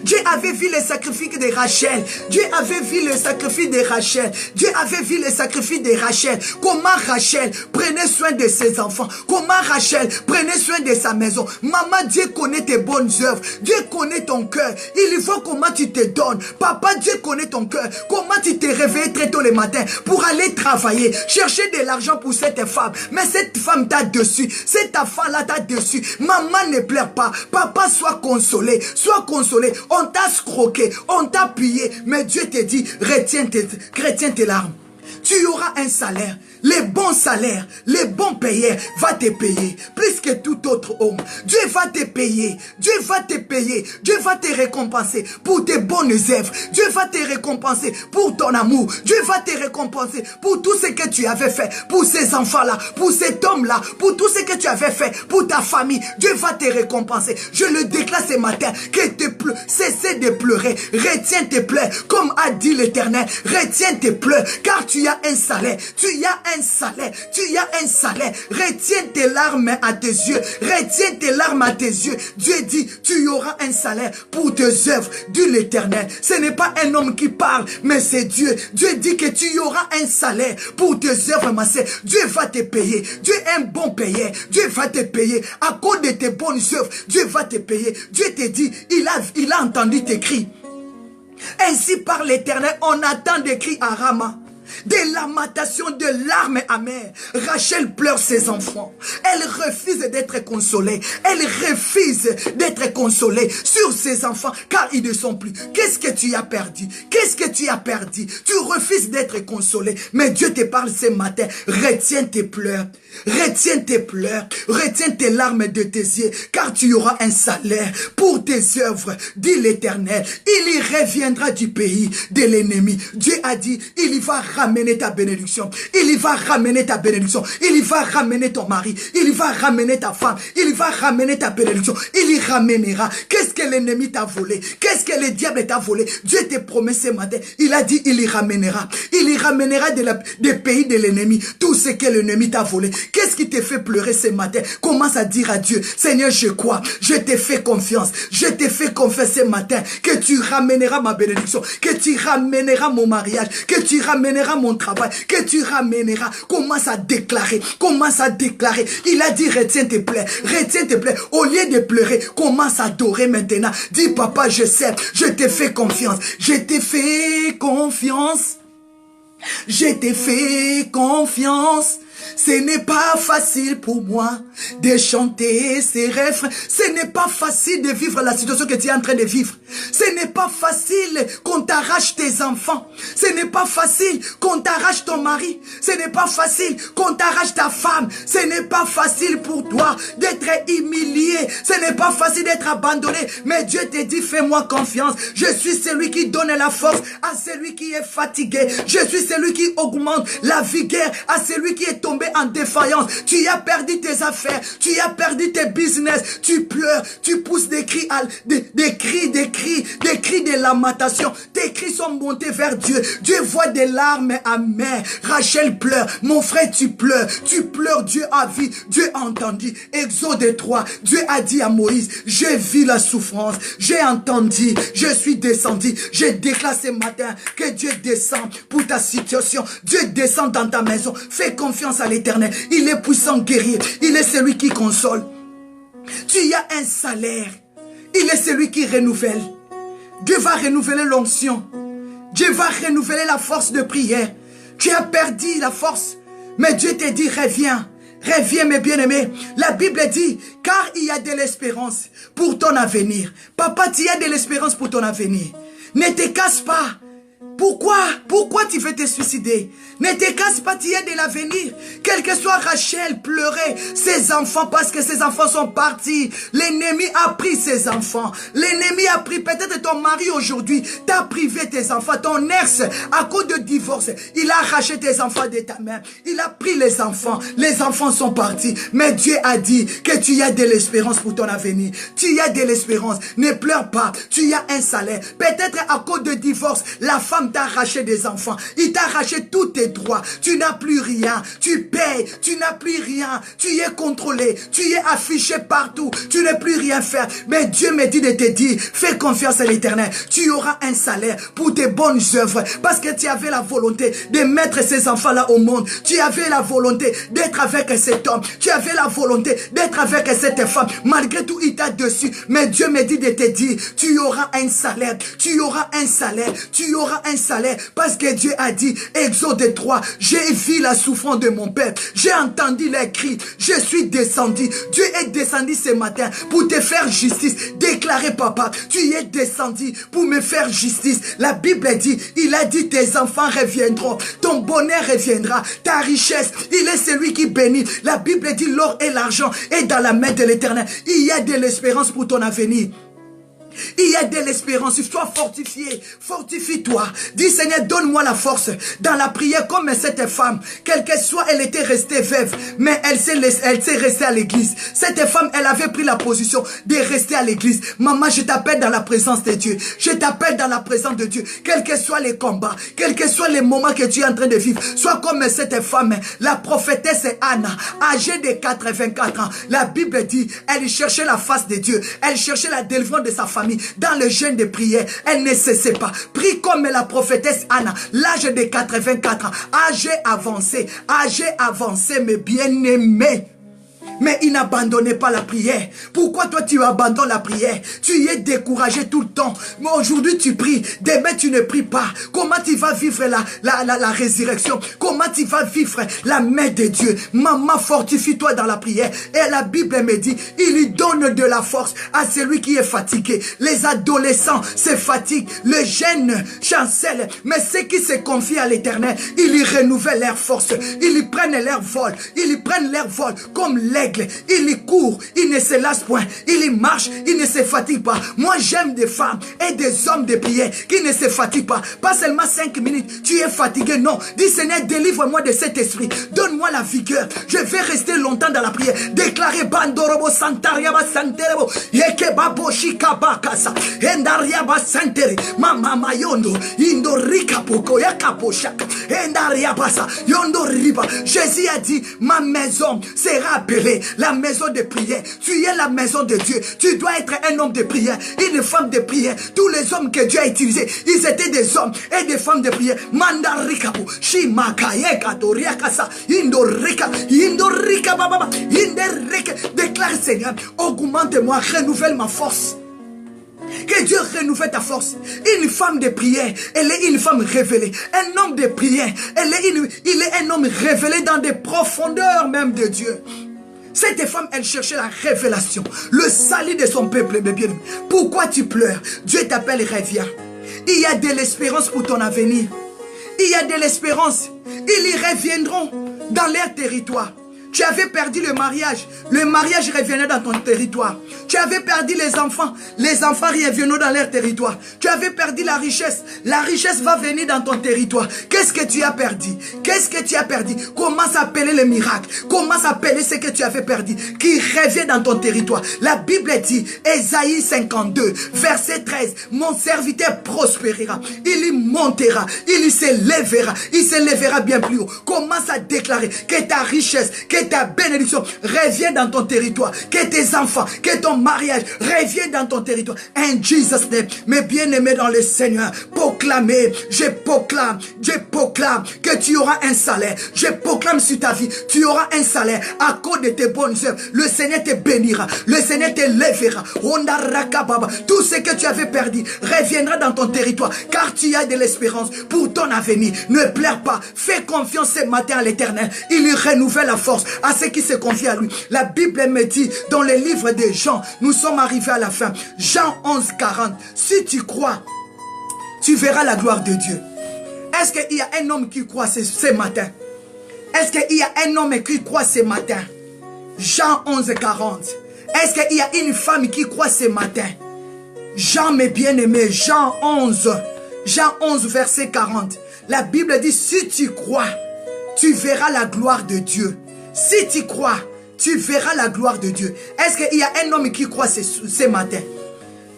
Dieu avait vu les sacrifices de Rachel. Dieu avait vu le sacrifice de Rachel. Dieu avait vu le sacrifice de Rachel. Comment Rachel prenait soin de ses enfants. Comment Rachel prenait soin de sa maison. Maman, Dieu connaît tes bonnes œuvres. Dieu connaît ton cœur. Il faut comment tu te donnes. Papa, Dieu connaît ton cœur. Comment tu te réveilles très tôt le matin pour aller travailler. Chercher de l'argent pour cette femme. Mais cette femme t'a dessus. Cette enfant-là t'a dessus. Maman, ne pleure pas. Papa, sois consolé. Sois consolé. On t'a scroqué, on t'a pillé, mais Dieu te dit, retiens tes larmes. Tu auras un salaire. Les bons salaires, les bons payeurs va te payer plus que tout autre homme. Dieu va te payer. Dieu va te payer. Dieu va te récompenser pour tes bonnes œuvres. Dieu va te récompenser pour ton amour. Dieu va te récompenser pour tout ce que tu avais fait, pour ces enfants-là, pour cet homme-là, pour tout ce que tu avais fait, pour ta famille. Dieu va te récompenser. Je le déclare ce matin que cessez de pleurer. Retiens tes pleurs, comme a dit l'Éternel. Retiens tes pleurs, car tu as un salaire. Tu as un salaire. Tu as un salaire. Retiens tes larmes à tes yeux. Retiens tes larmes à tes yeux. Dieu dit, tu auras un salaire pour tes œuvres, dit l'Éternel. Ce n'est pas un homme qui parle, mais c'est Dieu. Dieu dit que tu auras un salaire pour tes œuvres, ma sœur. Dieu va te payer. Dieu est un bon payeur. Dieu va te payer. À cause de tes bonnes œuvres, Dieu va te payer. Dieu te dit, il a entendu tes cris. Ainsi par l'Éternel, on attend des cris à Rama. Des lamentations, de larmes amères. Rachel pleure ses enfants. Elle refuse d'être consolée. Elle refuse d'être consolée sur ses enfants car ils ne sont plus. Qu'est-ce que tu as perdu? Qu'est-ce que tu as perdu? Tu refuses d'être consolé. Mais Dieu te parle ce matin. Retiens tes pleurs. Retiens tes pleurs. Retiens tes larmes de tes yeux car tu auras un salaire pour tes œuvres, dit l'Éternel. Il y reviendra du pays de l'ennemi. Dieu a dit, il y va ramener ta bénédiction. Il y va ramener ta bénédiction. Il y va ramener ton mari. Il y va ramener ta femme. Il y va ramener ta bénédiction. Il y ramènera. Qu'est-ce que l'ennemi t'a volé? Qu'est-ce que le diable t'a volé? Dieu te promet ce matin. Il a dit, il y ramènera. Il y ramènera des pays de l'ennemi. Tout ce que l'ennemi t'a volé. Qu'est-ce qui te fait pleurer ce matin? Commence à dire à Dieu, Seigneur, je crois. Je te fais confiance. Je te fais confiance ce matin que tu ramèneras ma bénédiction. Que tu ramèneras mon mariage. Que tu ramèneras ramèneras mon travail, que tu ramèneras. Commence à déclarer, commence à déclarer. Il a dit, retiens tes plaies, retiens tes plaies. Au lieu de pleurer, commence à adorer maintenant. Dis, papa, je sais, je te fais confiance. Je te fais confiance. Je te fais confiance. Ce n'est pas facile pour moi de chanter ces refrains. Ce n'est pas facile de vivre la situation que tu es en train de vivre. Ce n'est pas facile qu'on t'arrache tes enfants. Ce n'est pas facile qu'on t'arrache ton mari. Ce n'est pas facile qu'on t'arrache ta femme. Ce n'est pas facile pour toi d'être humilié. Ce n'est pas facile d'être abandonné. Mais Dieu te dit, fais-moi confiance. Je suis celui qui donne la force à celui qui est fatigué. Je suis celui qui augmente la vigueur à celui qui est tombé en défaillance. Tu as perdu tes affaires, tu as perdu tes business, tu pleures, tu pousses des cris, des cris de lamentation. Tes cris sont montés vers Dieu. Dieu voit des larmes amères. Rachel pleure. Mon frère, tu pleures. Dieu a vu, Dieu a entendu. Exode 3, Dieu a dit à Moïse, j'ai vu la souffrance, j'ai entendu, je suis descendu. Je déclare ce matin que Dieu descend pour ta situation. Dieu descend dans ta maison. Fais confiance à l'Éternel. Il est puissant guerrier. Il est celui qui console. Tu as un salaire. Il est celui qui renouvelle. Dieu va renouveler l'onction. Dieu va renouveler la force de prière. Tu as perdu la force. Mais Dieu te dit, reviens. Reviens mes bien-aimés. La Bible dit, car il y a de l'espérance pour ton avenir. Papa, tu as de l'espérance pour ton avenir. Ne te casse pas. Pourquoi tu veux te suicider? Ne te casse pas, tu as de l'avenir. Quel que soit Rachel pleurait ses enfants parce que ses enfants sont partis. L'ennemi a pris ses enfants. L'ennemi a pris peut-être ton mari aujourd'hui. T'as privé tes enfants. Ton ex, à cause de divorce, il a arraché tes enfants de ta main. Il a pris les enfants. Les enfants sont partis. Mais Dieu a dit que tu as de l'espérance pour ton avenir. Tu as de l'espérance. Ne pleure pas. Tu as un salaire. Peut-être à cause de divorce, la femme t'a arraché des enfants. Il t'a arraché tous tes droits. Tu n'as plus rien. Tu payes. Tu n'as plus rien. Tu es contrôlé. Tu es affiché partout. Tu ne peux plus rien faire. Mais Dieu me dit de te dire, fais confiance à l'Éternel. Tu auras un salaire pour tes bonnes œuvres. Parce que tu avais la volonté de mettre ces enfants-là au monde. Tu avais la volonté d'être avec cet homme. Tu avais la volonté d'être avec cette femme. Malgré tout, il t'a dessus. Mais Dieu me dit de te dire, tu auras un salaire. Tu auras un salaire. Tu auras un salaire. Parce que Dieu a dit, Exode 3, j'ai vu la souffrance de mon père. J'ai entendu les cris. Je suis descendu. Dieu est descendu ce matin pour te faire justice. Déclarez, papa, tu es descendu pour me faire justice. La Bible dit, il a dit, tes enfants reviendront. Ton bonheur reviendra. Ta richesse, il est celui qui bénit. La Bible dit, l'or et l'argent est dans la main de l'Éternel. Il y a de l'espérance pour ton avenir. Il y a de l'espérance, sois fortifié, fortifie-toi. Dis Seigneur, donne-moi la force dans la prière comme cette femme. Quelle que soit, elle était restée veuve, mais elle s'est restée à l'église. Cette femme, elle avait pris la position de rester à l'église. Maman, je t'appelle dans la présence de Dieu. Je t'appelle dans la présence de Dieu. Quels que soient les combats, quels que soient les moments que tu es en train de vivre, sois comme cette femme, la prophétesse Anna, âgée de 84 ans. La Bible dit, elle cherchait la face de Dieu. Elle cherchait la délivrance de sa famille. Dans le jeûne de prière, elle ne cessait pas. Prie comme la prophétesse Anna, l'âge de 84 ans, âgé avancé, mes bien-aimés. Mais il n'abandonnait pas la prière. Pourquoi toi tu abandonnes la prière? Tu es découragé tout le temps. Mais aujourd'hui tu pries. Demain tu ne pries pas. Comment tu vas vivre la résurrection? Comment tu vas vivre la main de Dieu? Maman, fortifie-toi dans la prière. Et la Bible me dit, il lui donne de la force à celui qui est fatigué. Les adolescents se fatiguent. Les jeunes chancellent. Mais ceux qui se confient à l'Éternel, ils lui renouvellent leur force. Ils lui prennent leur vol. Ils lui prennent leur vol comme l'aigle. Il y court, il ne se lasse point. Il y marche, il ne se fatigue pas. Moi j'aime des femmes et des hommes de prière qui ne se fatiguent pas. Pas seulement 5 minutes, tu es fatigué. Non, dis Seigneur, délivre-moi de cet esprit. Donne-moi la vigueur. Je vais rester longtemps dans la prière. Déclarer Bandorobo Santariaba Santerebo Yekebabo Shikabakasa Endariaba Santere Mama Mayondo Indorika Poko Yakaposhaka Endariabasa Yondo Riba. Jésus a dit, ma maison sera appelée appelé la maison de prière. Tu es la maison de Dieu. Tu dois être un homme de prière, une femme de prière. Tous les hommes que Dieu a utilisés, ils étaient des hommes et des femmes de prière. Mandarikabu, Shimakaye Katoriakasa, Indorika, Indorika Baba, Inderika. Déclare Seigneur, augmente-moi, renouvelle ma force. Que Dieu renouvelle ta force. Une femme de prière, elle est une femme révélée. Un homme de prière, il est un homme révélé dans des profondeurs même de Dieu. Cette femme, elle cherchait la révélation, le salut de son peuple, mes bien-aimés. Pourquoi tu pleures? Dieu t'appelle, reviens. Il y a de l'espérance pour ton avenir. Il y a de l'espérance. Ils y reviendront dans leur territoire. Tu avais perdu le mariage revenait dans ton territoire. Tu avais perdu les enfants reviennent dans leur territoire. Tu avais perdu la richesse va venir dans ton territoire. Qu'est-ce que tu as perdu? Qu'est-ce que tu as perdu? Commence à appeler les miracles, commence à appeler ce que tu avais perdu, qui revient dans ton territoire. La Bible dit, Ésaïe 52, verset 13, mon serviteur prospérera, il y montera, il s'élèvera bien plus haut. Commence à déclarer que ta richesse, que ta bénédiction revienne dans ton territoire, que tes enfants, que ton mariage revienne dans ton territoire. In Jesus' name, mes bien-aimés dans le Seigneur, je proclame que tu auras un salaire. Je proclame sur ta vie, tu auras un salaire à cause de tes bonnes œuvres. Le Seigneur te bénira, le Seigneur te lèvera. Tout ce que tu avais perdu reviendra dans ton territoire, car tu as de l'espérance pour ton avenir. Ne pleure pas, fais confiance ce matin à l'Éternel. Il lui renouvelle la force à ceux qui se confient à lui. La Bible me dit dans le livre de Jean, nous sommes arrivés à la fin. Jean 11, 40. Si tu crois, tu verras la gloire de Dieu. Est-ce qu'il y a un homme qui croit ce matin? Est-ce qu'il y a un homme qui croit ce matin? Jean 11, 40. Est-ce qu'il y a une femme qui croit ce matin? Jean, mes bien-aimés, Jean 11, verset 40. La Bible dit, si tu crois, tu verras la gloire de Dieu. Si tu crois, tu verras la gloire de Dieu. Est-ce qu'il y a un homme qui croit ce matin?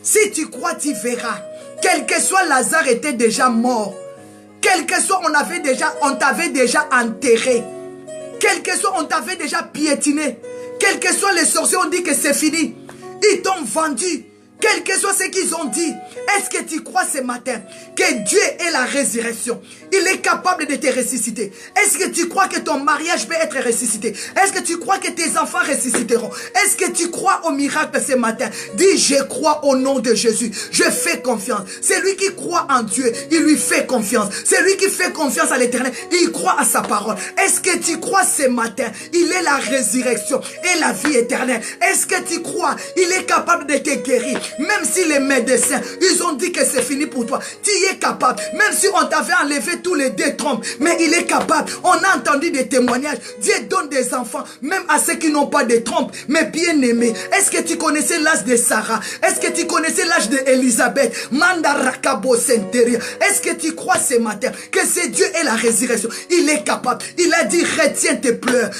Si tu crois, tu verras. Quel que soit Lazare était déjà mort. Quel que soit on t'avait déjà enterré. Quel que soit on t'avait déjà piétiné. Quel que soit les sorciers ont dit que c'est fini. Ils t'ont vendu. Quel que soit ce qu'ils ont dit, est-ce que tu crois ce matin que Dieu est la résurrection? Il est capable de te ressusciter. Est-ce que tu crois que ton mariage peut être ressuscité? Est-ce que tu crois que tes enfants ressusciteront? Est-ce que tu crois au miracle ce matin? Dis, je crois au nom de Jésus. Je fais confiance. C'est lui qui croit en Dieu, il lui fait confiance. C'est lui qui fait confiance à l'Éternel, il croit à sa parole. Est-ce que tu crois ce matin? Il est la résurrection et la vie éternelle. Est-ce que tu crois? Il est capable de te guérir. Même si les médecins, ils ont dit que c'est fini pour toi, tu y es capable. Même si on t'avait enlevé tous les deux trompes, mais il est capable. On a entendu des témoignages. Dieu donne des enfants, même à ceux qui n'ont pas de trompes. Mais bien aimé, est-ce que tu connaissais l'âge de Sarah? Est-ce que tu connaissais l'âge d'Élisabeth? Est-ce que tu crois ce matin que c'est Dieu et la résurrection? Il est capable. Il a dit, retiens tes pleurs,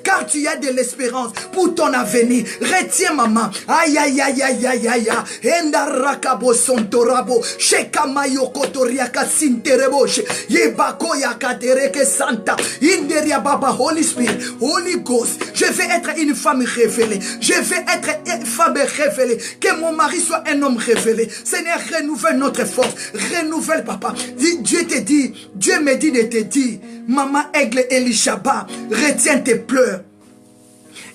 car tu as de l'espérance pour ton avenir. Retiens maman. Aïe aïe aïe aïe aïe aïe aïe. Endarakabo sontorabo. Shekamayo kotoriaka sintereboche. Yebako yakatereke santa. Inderia baba Holy Spirit, Holy Ghost. Je vais être une femme révélée. Je vais être une femme révélée. Que mon mari soit un homme révélé. Seigneur, renouvelle notre force. Renouvelle papa. Dieu te dit, Dieu me dit de te dire, maman Aigle Elishaba, retiens tes pleurs.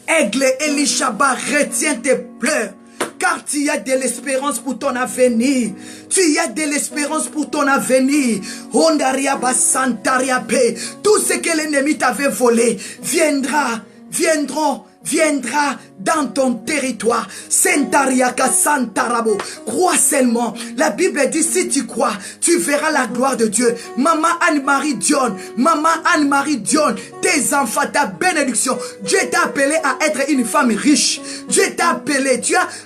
Aigle Elishaba, retiens tes pleurs. Car tu as de l'espérance pour ton avenir. Tu as de l'espérance pour ton avenir. Tout ce que l'ennemi t'avait volé viendra dans ton territoire. Sentariaka Santarabo. Crois seulement. La Bible dit, si tu crois, tu verras la gloire de Dieu. Maman Anne-Marie Dion, tes enfants, ta bénédiction. Dieu t'a appelé à être une femme riche. Dieu t'a appelé,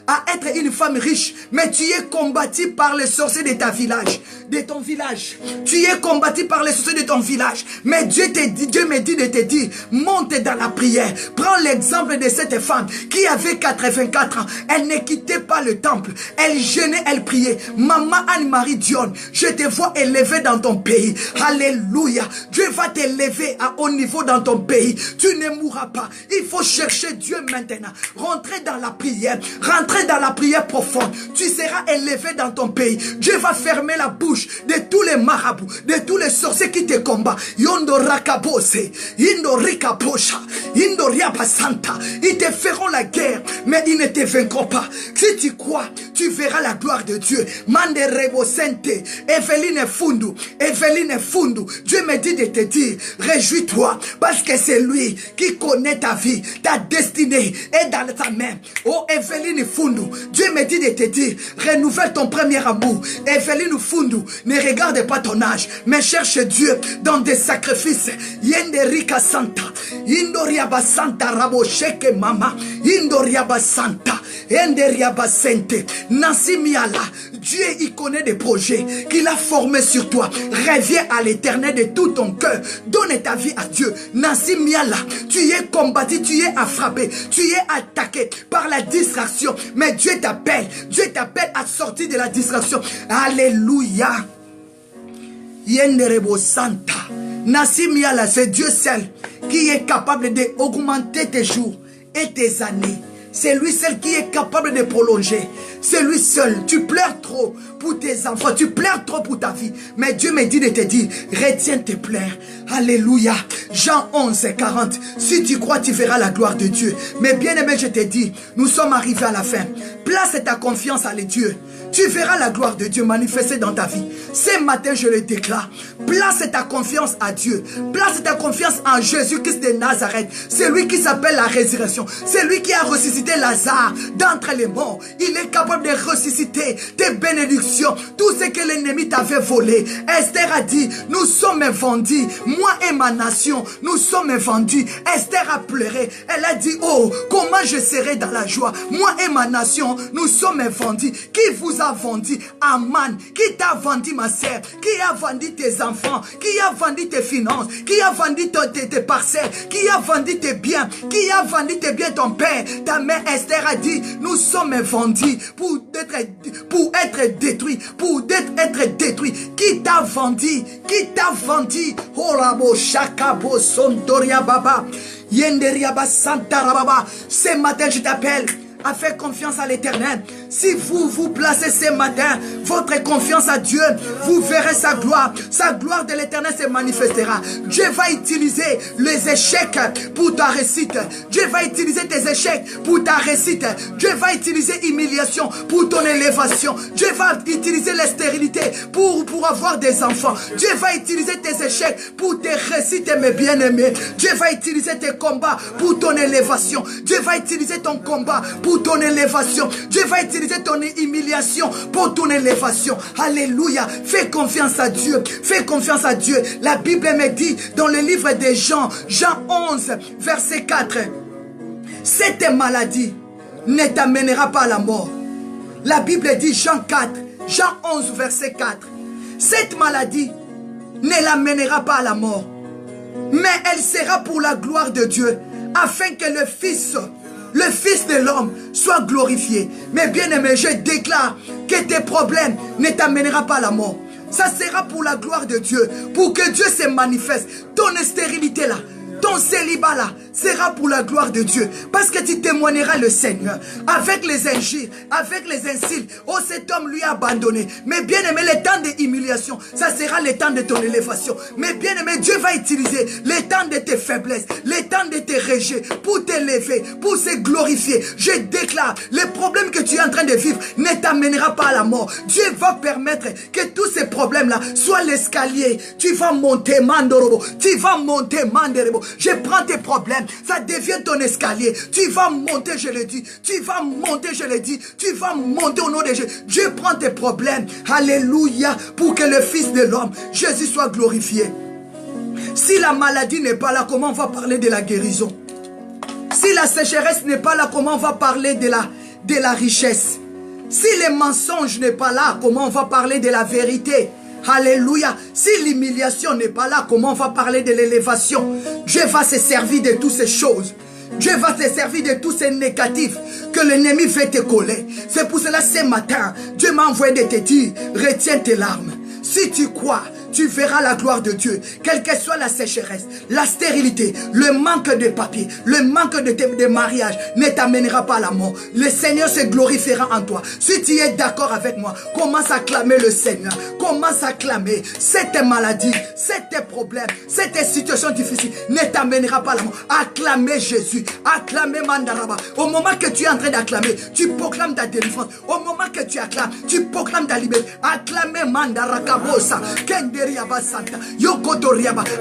à être une femme riche. Mais tu es combattu par les sorciers de ton village. Tu es combattu par les sorciers de ton village. Mais Dieu me dit de te dire, monte dans la prière. Prends l'exemple de cette femme qui avait 84 ans. Elle ne quittait pas le temple. Elle jeûnait, elle priait. Maman Anne-Marie Dion, je te vois élever dans ton pays. Alléluia. Dieu va t'élever à haut niveau dans ton pays. Tu ne mourras pas. Il faut chercher Dieu maintenant. Rentrer dans la prière. Rentrer dans la prière profonde. Tu seras élevé dans ton pays. Dieu va fermer la bouche de tous les marabouts, de tous les sorciers qui te combattent. Yondo rakabose, Indo rikaposha, Indo riabasanta. Ils te feront la guerre, mais ils ne te vaincront pas. Si tu crois, tu verras la gloire de Dieu. Mande rebosente, Evelyne Fundu, Evelyne Fundu. Dieu me dit de te dire, réjouis-toi, parce que c'est lui qui connaît ta vie, ta destinée est dans sa main. Oh Evelyne Fundu, Dieu me dit de te dire, renouvelle ton premier amour. Evelyne Fundu, ne regarde pas ton âge, mais cherche Dieu dans des sacrifices. Yenderika Santa, Indoriaba Santa Rabosheke Mama, Indoriaba Santa, Enderiaba Sente, Nancy Miala. Dieu, il connaît des projets qu'il a formés sur toi. Reviens à l'éternel de tout ton cœur. Donne ta vie à Dieu. Nancy Miala, tu es combattu, tu es frappé, tu es attaqué par la distraction. Mais Dieu t'appelle à sortir de la distraction. Alléluia. Yenderebo Santa. Nancy Miala, c'est Dieu seul qui est capable d'augmenter tes jours et tes années. C'est lui seul qui est capable de prolonger. C'est lui seul. Tu pleures trop pour tes enfants. Tu pleures trop pour ta vie. Mais Dieu me dit de te dire, retiens tes pleurs. Alléluia. Jean 11, 40. Si tu crois, tu verras la gloire de Dieu. Mais bien aimé, je te dis, nous sommes arrivés à la fin. Place ta confiance à Dieu. Tu verras la gloire de Dieu manifester dans ta vie. Ce matin, je le déclare. Place ta confiance à Dieu. Place ta confiance en Jésus-Christ de Nazareth. C'est lui qui s'appelle la résurrection. C'est lui qui a ressuscité Lazare d'entre les morts. Il est capable de ressusciter tes bénédictions. Tout ce que l'ennemi t'avait volé. Esther a dit, nous sommes vendus. Moi et ma nation, nous sommes vendus. Esther a pleuré. Elle a dit, oh, comment je serai dans la joie. Moi et ma nation, nous sommes vendus. Qui vous a vendu? Aman. Qui t'a vendu, ma sœur? Qui a vendu tes enfants? Qui a vendu tes finances? Qui a vendu tes parcelles? Qui a vendu tes biens? Qui a vendu tes biens, ton père? Ta mère Esther a dit, nous sommes vendus pour être détruits. Pour être détruits. Qui t'a vendu? Qui t'a vendu? Oh labo shakabo sondoria baba. Yenderiaba santa rababa. Ce matin je t'appelle à faire confiance à l'Éternel. Si vous placez ce matin votre confiance à Dieu, vous verrez sa gloire. Sa gloire de l'Éternel se manifestera. Dieu va utiliser les échecs pour ta réussite. Dieu va utiliser tes échecs pour ta réussite. Dieu va utiliser humiliation pour ton élévation. Dieu va utiliser la stérilité pour avoir des enfants. Dieu va utiliser tes échecs pour tes réussites, mes bien-aimés. Dieu va utiliser tes combats pour ton élévation. Dieu va utiliser ton combat pour ton élévation. Dieu va utiliser ton humiliation pour ton élévation. Alléluia. Fais confiance à Dieu. Fais confiance à Dieu. La Bible me dit dans le livre de Jean, Jean 11, verset 4, cette maladie ne t'amènera pas à la mort. La Bible dit Jean 4, Jean 11, verset 4, cette maladie ne l'amènera pas à la mort, mais elle sera pour la gloire de Dieu, afin que le Fils de l'homme soit glorifié. Mais bien aimé, je déclare que tes problèmes ne t'amèneront pas à la mort. Ça sera pour la gloire de Dieu, pour que Dieu se manifeste. Ton stérilité là, ton célibat là, sera pour la gloire de Dieu. Parce que tu témoigneras le Seigneur. Avec les injures, avec les insultes. Oh, cet homme lui a abandonné. Mais bien aimé, le temps de humiliation, ça sera le temps de ton élévation. Mais bien aimé, Dieu va utiliser le temps de tes faiblesses, le temps de tes rejets, pour t'élever, pour se glorifier. Je déclare, les problèmes que tu es en train de vivre ne t'amènera pas à la mort. Dieu va permettre que tous ces problèmes-là soient l'escalier. Tu vas monter, Mandorobo. Tu vas monter, Mandorobo. Je prends tes problèmes. Ça devient ton escalier. Tu vas monter, je le dis. Tu vas monter, je le dis. Tu vas monter au nom de Jésus. Dieu prend tes problèmes. Alléluia. Pour que le Fils de l'homme, Jésus, soit glorifié. Si la maladie n'est pas là, comment on va parler de la guérison? Si la sécheresse n'est pas là, comment on va parler de la richesse? Si les mensonges n'est pas là, comment on va parler de la vérité? Alléluia. Si l'humiliation n'est pas là, comment on va parler de l'élévation? Dieu va se servir de toutes ces choses. Dieu va te servir de tous ces négatifs que l'ennemi veut te coller. C'est pour cela ce matin, Dieu m'a envoyé de te dire, retiens tes larmes. Si tu crois, tu verras la gloire de Dieu. Quelle que soit la sécheresse, la stérilité, le manque de papier, le manque de mariage ne t'amènera pas à la mort. Le Seigneur se glorifiera en toi. Si tu es d'accord avec moi, commence à clamer le Seigneur. Commence à clamer. Cette maladie, ces problèmes, cette situation difficile ne t'amènera pas à la mort. Acclamez Jésus. Acclamez Mandaraba. Au moment que tu es en train d'acclamer, tu proclames ta délivrance. Au moment que tu acclames, tu proclames ta liberté. Acclamez Mandarakabosa.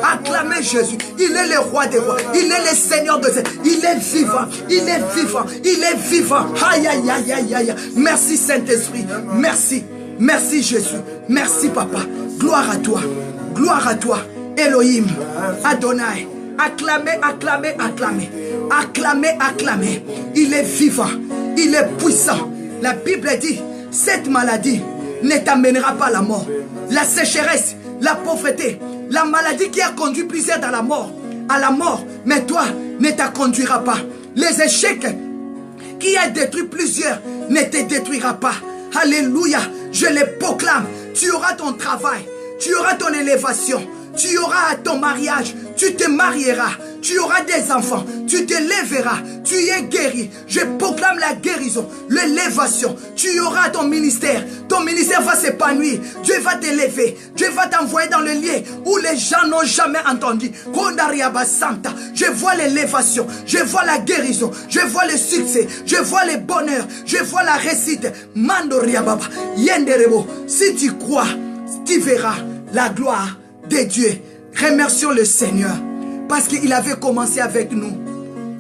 Acclamez Jésus. Il est le roi des rois. Il est le Seigneur de Seigneurs. Il est vivant. Il est vivant. Il est vivant. Aïe, aïe, aïe, aïe, aïe. Merci Saint-Esprit. Merci. Merci Jésus. Merci Papa. Gloire à toi. Gloire à toi. Elohim. Adonai. Acclamez, acclamez, acclamez. Acclamez, acclamez. Il est vivant. Il est puissant. La Bible dit, cette maladie ne t'amènera pas à la mort. La sécheresse, la pauvreté, la maladie qui a conduit plusieurs à la mort, mais toi ne te conduira pas. Les échecs qui a détruit plusieurs ne te détruira pas. Alléluia, je les proclame. Tu auras ton travail, tu auras ton élévation, tu auras ton mariage, tu te marieras, tu auras des enfants, tu te lèveras, tu es guéri. Je proclame la guérison, l'élévation. Tu auras ton ministère va s'épanouir. Dieu va t'élever, Dieu va t'envoyer dans le lieu où les gens n'ont jamais entendu. Je vois l'élévation, je vois la guérison, je vois le succès, je vois le bonheur, je vois la réussite. Mandoriababa, Yenderebo, si tu crois, tu verras la gloire de Dieu. Remercions le Seigneur parce qu'il avait commencé avec nous.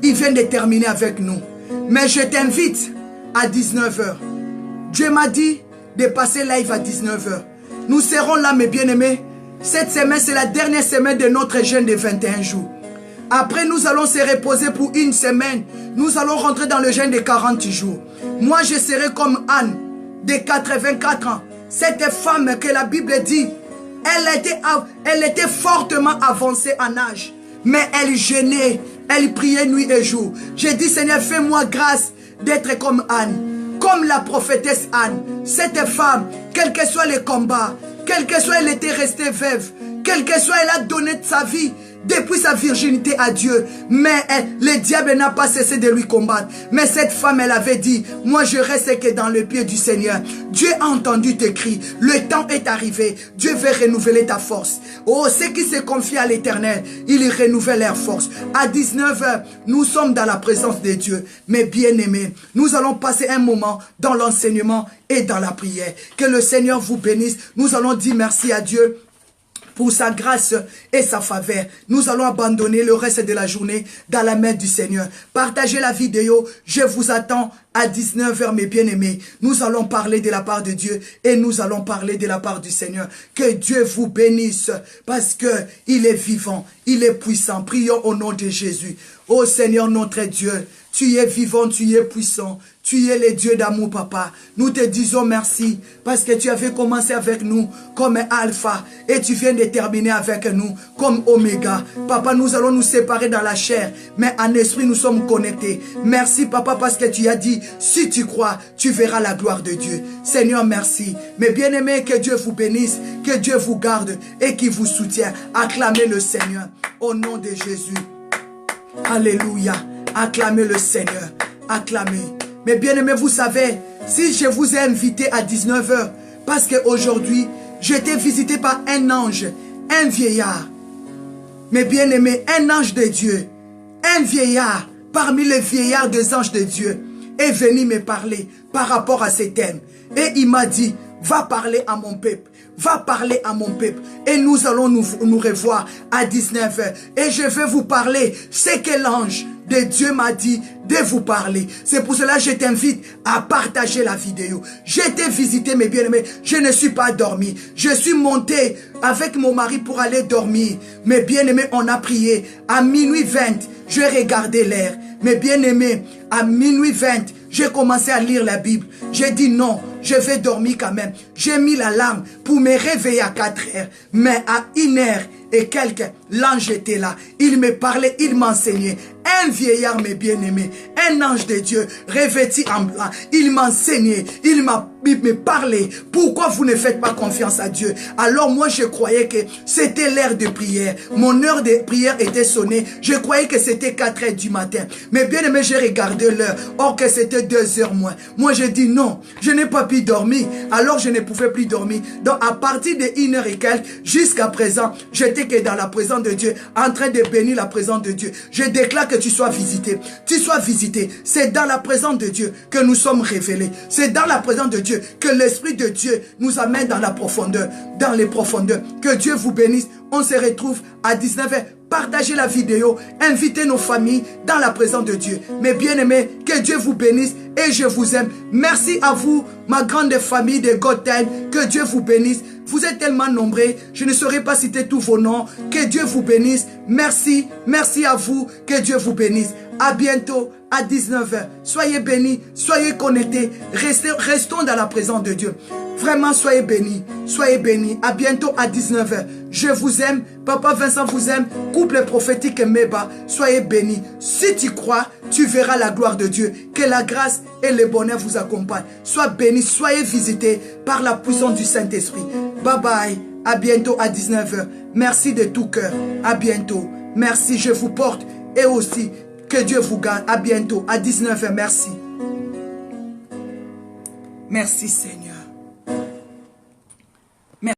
Il vient de terminer avec nous. Mais je t'invite à 19 h. Dieu m'a dit de passer live à 19 h. Nous serons là, mes bien-aimés. Cette semaine, c'est la dernière semaine de notre jeûne de 21 jours. Après, nous allons se reposer pour une semaine. Nous allons rentrer dans le jeûne de 40 jours. Moi, je serai comme Anne, de 84 ans. Cette femme que la Bible dit, elle était fortement avancée en âge. Mais elle jeûnait, elle priait nuit et jour. J'ai dit, Seigneur, fais-moi grâce d'être comme Anne, comme la prophétesse Anne. Cette femme, quel que soit les combats, quel que soit elle était restée veuve, quel que soit elle a donné sa vie depuis sa virginité à Dieu, mais le diable n'a pas cessé de lui combattre. Mais cette femme, elle avait dit, moi je reste que dans le pied du Seigneur. Dieu a entendu tes cris, le temps est arrivé, Dieu veut renouveler ta force. Oh, ceux qui se confient à l'Éternel, il renouvelle leur force. À 19 h, nous sommes dans la présence de Dieu. Mais bien aimés, nous allons passer un moment dans l'enseignement et dans la prière. Que le Seigneur vous bénisse. Nous allons dire merci à Dieu pour sa grâce et sa faveur. Nous allons abandonner le reste de la journée dans la main du Seigneur. Partagez la vidéo. Je vous attends à 19 h, mes bien-aimés. Nous allons parler de la part de Dieu et nous allons parler de la part du Seigneur. Que Dieu vous bénisse parce que il est vivant, il est puissant. Prions au nom de Jésus. Ô Seigneur notre Dieu, tu es vivant, tu es puissant. Tu es le Dieu d'amour, Papa. Nous te disons merci parce que tu avais commencé avec nous comme Alpha et tu viens de terminer avec nous comme Oméga. Papa, nous allons nous séparer dans la chair, mais en esprit, nous sommes connectés. Merci, Papa, parce que tu as dit, si tu crois, tu verras la gloire de Dieu. Seigneur, merci. Mes bien-aimés, que Dieu vous bénisse, que Dieu vous garde et qu'il vous soutienne. Acclamez le Seigneur au nom de Jésus. Alléluia. Acclamez le Seigneur. Acclamez. Mais bien aimé, vous savez, si je vous ai invité à 19 h, parce qu'aujourd'hui, j'ai été visité par un ange, un vieillard. Mais bien aimé, un ange de Dieu, un vieillard, parmi les vieillards des anges de Dieu, est venu me parler par rapport à ces thèmes. Et il m'a dit, va parler à mon peuple. Va parler à mon peuple. Et nous allons nous revoir à 19 h. Et je vais vous parler ce que l'ange de Dieu m'a dit de vous parler. C'est pour cela que je t'invite à partager la vidéo. J'ai été visité, mes bien-aimés. Je ne suis pas dormi. Je suis monté avec mon mari pour aller dormir. Mes bien-aimés, on a prié. À minuit 20, j'ai regardé l'heure. Mes bien-aimés, à minuit 20, j'ai commencé à lire la Bible. J'ai dit non, je vais dormir quand même. J'ai mis l'alarme pour me réveiller à 4 h. Mais à 1 h et quelques, l'ange était là. Il me parlait, il m'enseignait. un vieillard, mes bien-aimés, un ange de Dieu, revêtu en blanc. Il m'a enseigné, il m'a parlé. Pourquoi vous ne faites pas confiance à Dieu? Alors moi, je croyais que c'était l'heure de prière. Mon heure de prière était sonnée. Je croyais que c'était 4 heures du matin. Mais bien aimé, j'ai regardé l'heure. Or que c'était 2 heures moins. Moi, je dis non, je n'ai pas pu dormir. Alors, je ne pouvais plus dormir. Donc, à partir de 1 heure et quelques, jusqu'à présent, j'étais que dans la présence de Dieu, en train de bénir la présence de Dieu. Je déclare que tu sois visité. Tu sois visité. C'est dans la présence de Dieu que nous sommes révélés. C'est dans la présence de Dieu que l'Esprit de Dieu nous amène dans la profondeur, dans les profondeurs. Que Dieu vous bénisse. On se retrouve à 19 h. Partagez la vidéo, invitez nos familles dans la présence de Dieu. Mes bien-aimés, que Dieu vous bénisse et je vous aime. Merci à vous, ma grande famille de God Time. Que Dieu vous bénisse. Vous êtes tellement nombreux, je ne saurais pas citer tous vos noms. Que Dieu vous bénisse. Merci, merci à vous. Que Dieu vous bénisse. À bientôt, à 19 h. Soyez bénis, soyez connectés. Restons dans la présence de Dieu. Vraiment, soyez bénis, soyez bénis. À bientôt à 19 h. Je vous aime. Papa Vincent vous aime. Couple prophétique Meba, soyez bénis. Si tu crois, tu verras la gloire de Dieu. Que la grâce et le bonheur vous accompagnent. Sois bénis, soyez visités par la puissance du Saint-Esprit. Bye bye. À bientôt à 19 h. Merci de tout cœur. À bientôt. Merci, je vous porte. Et aussi, que Dieu vous garde. À bientôt à 19 h. Merci. Merci Seigneur.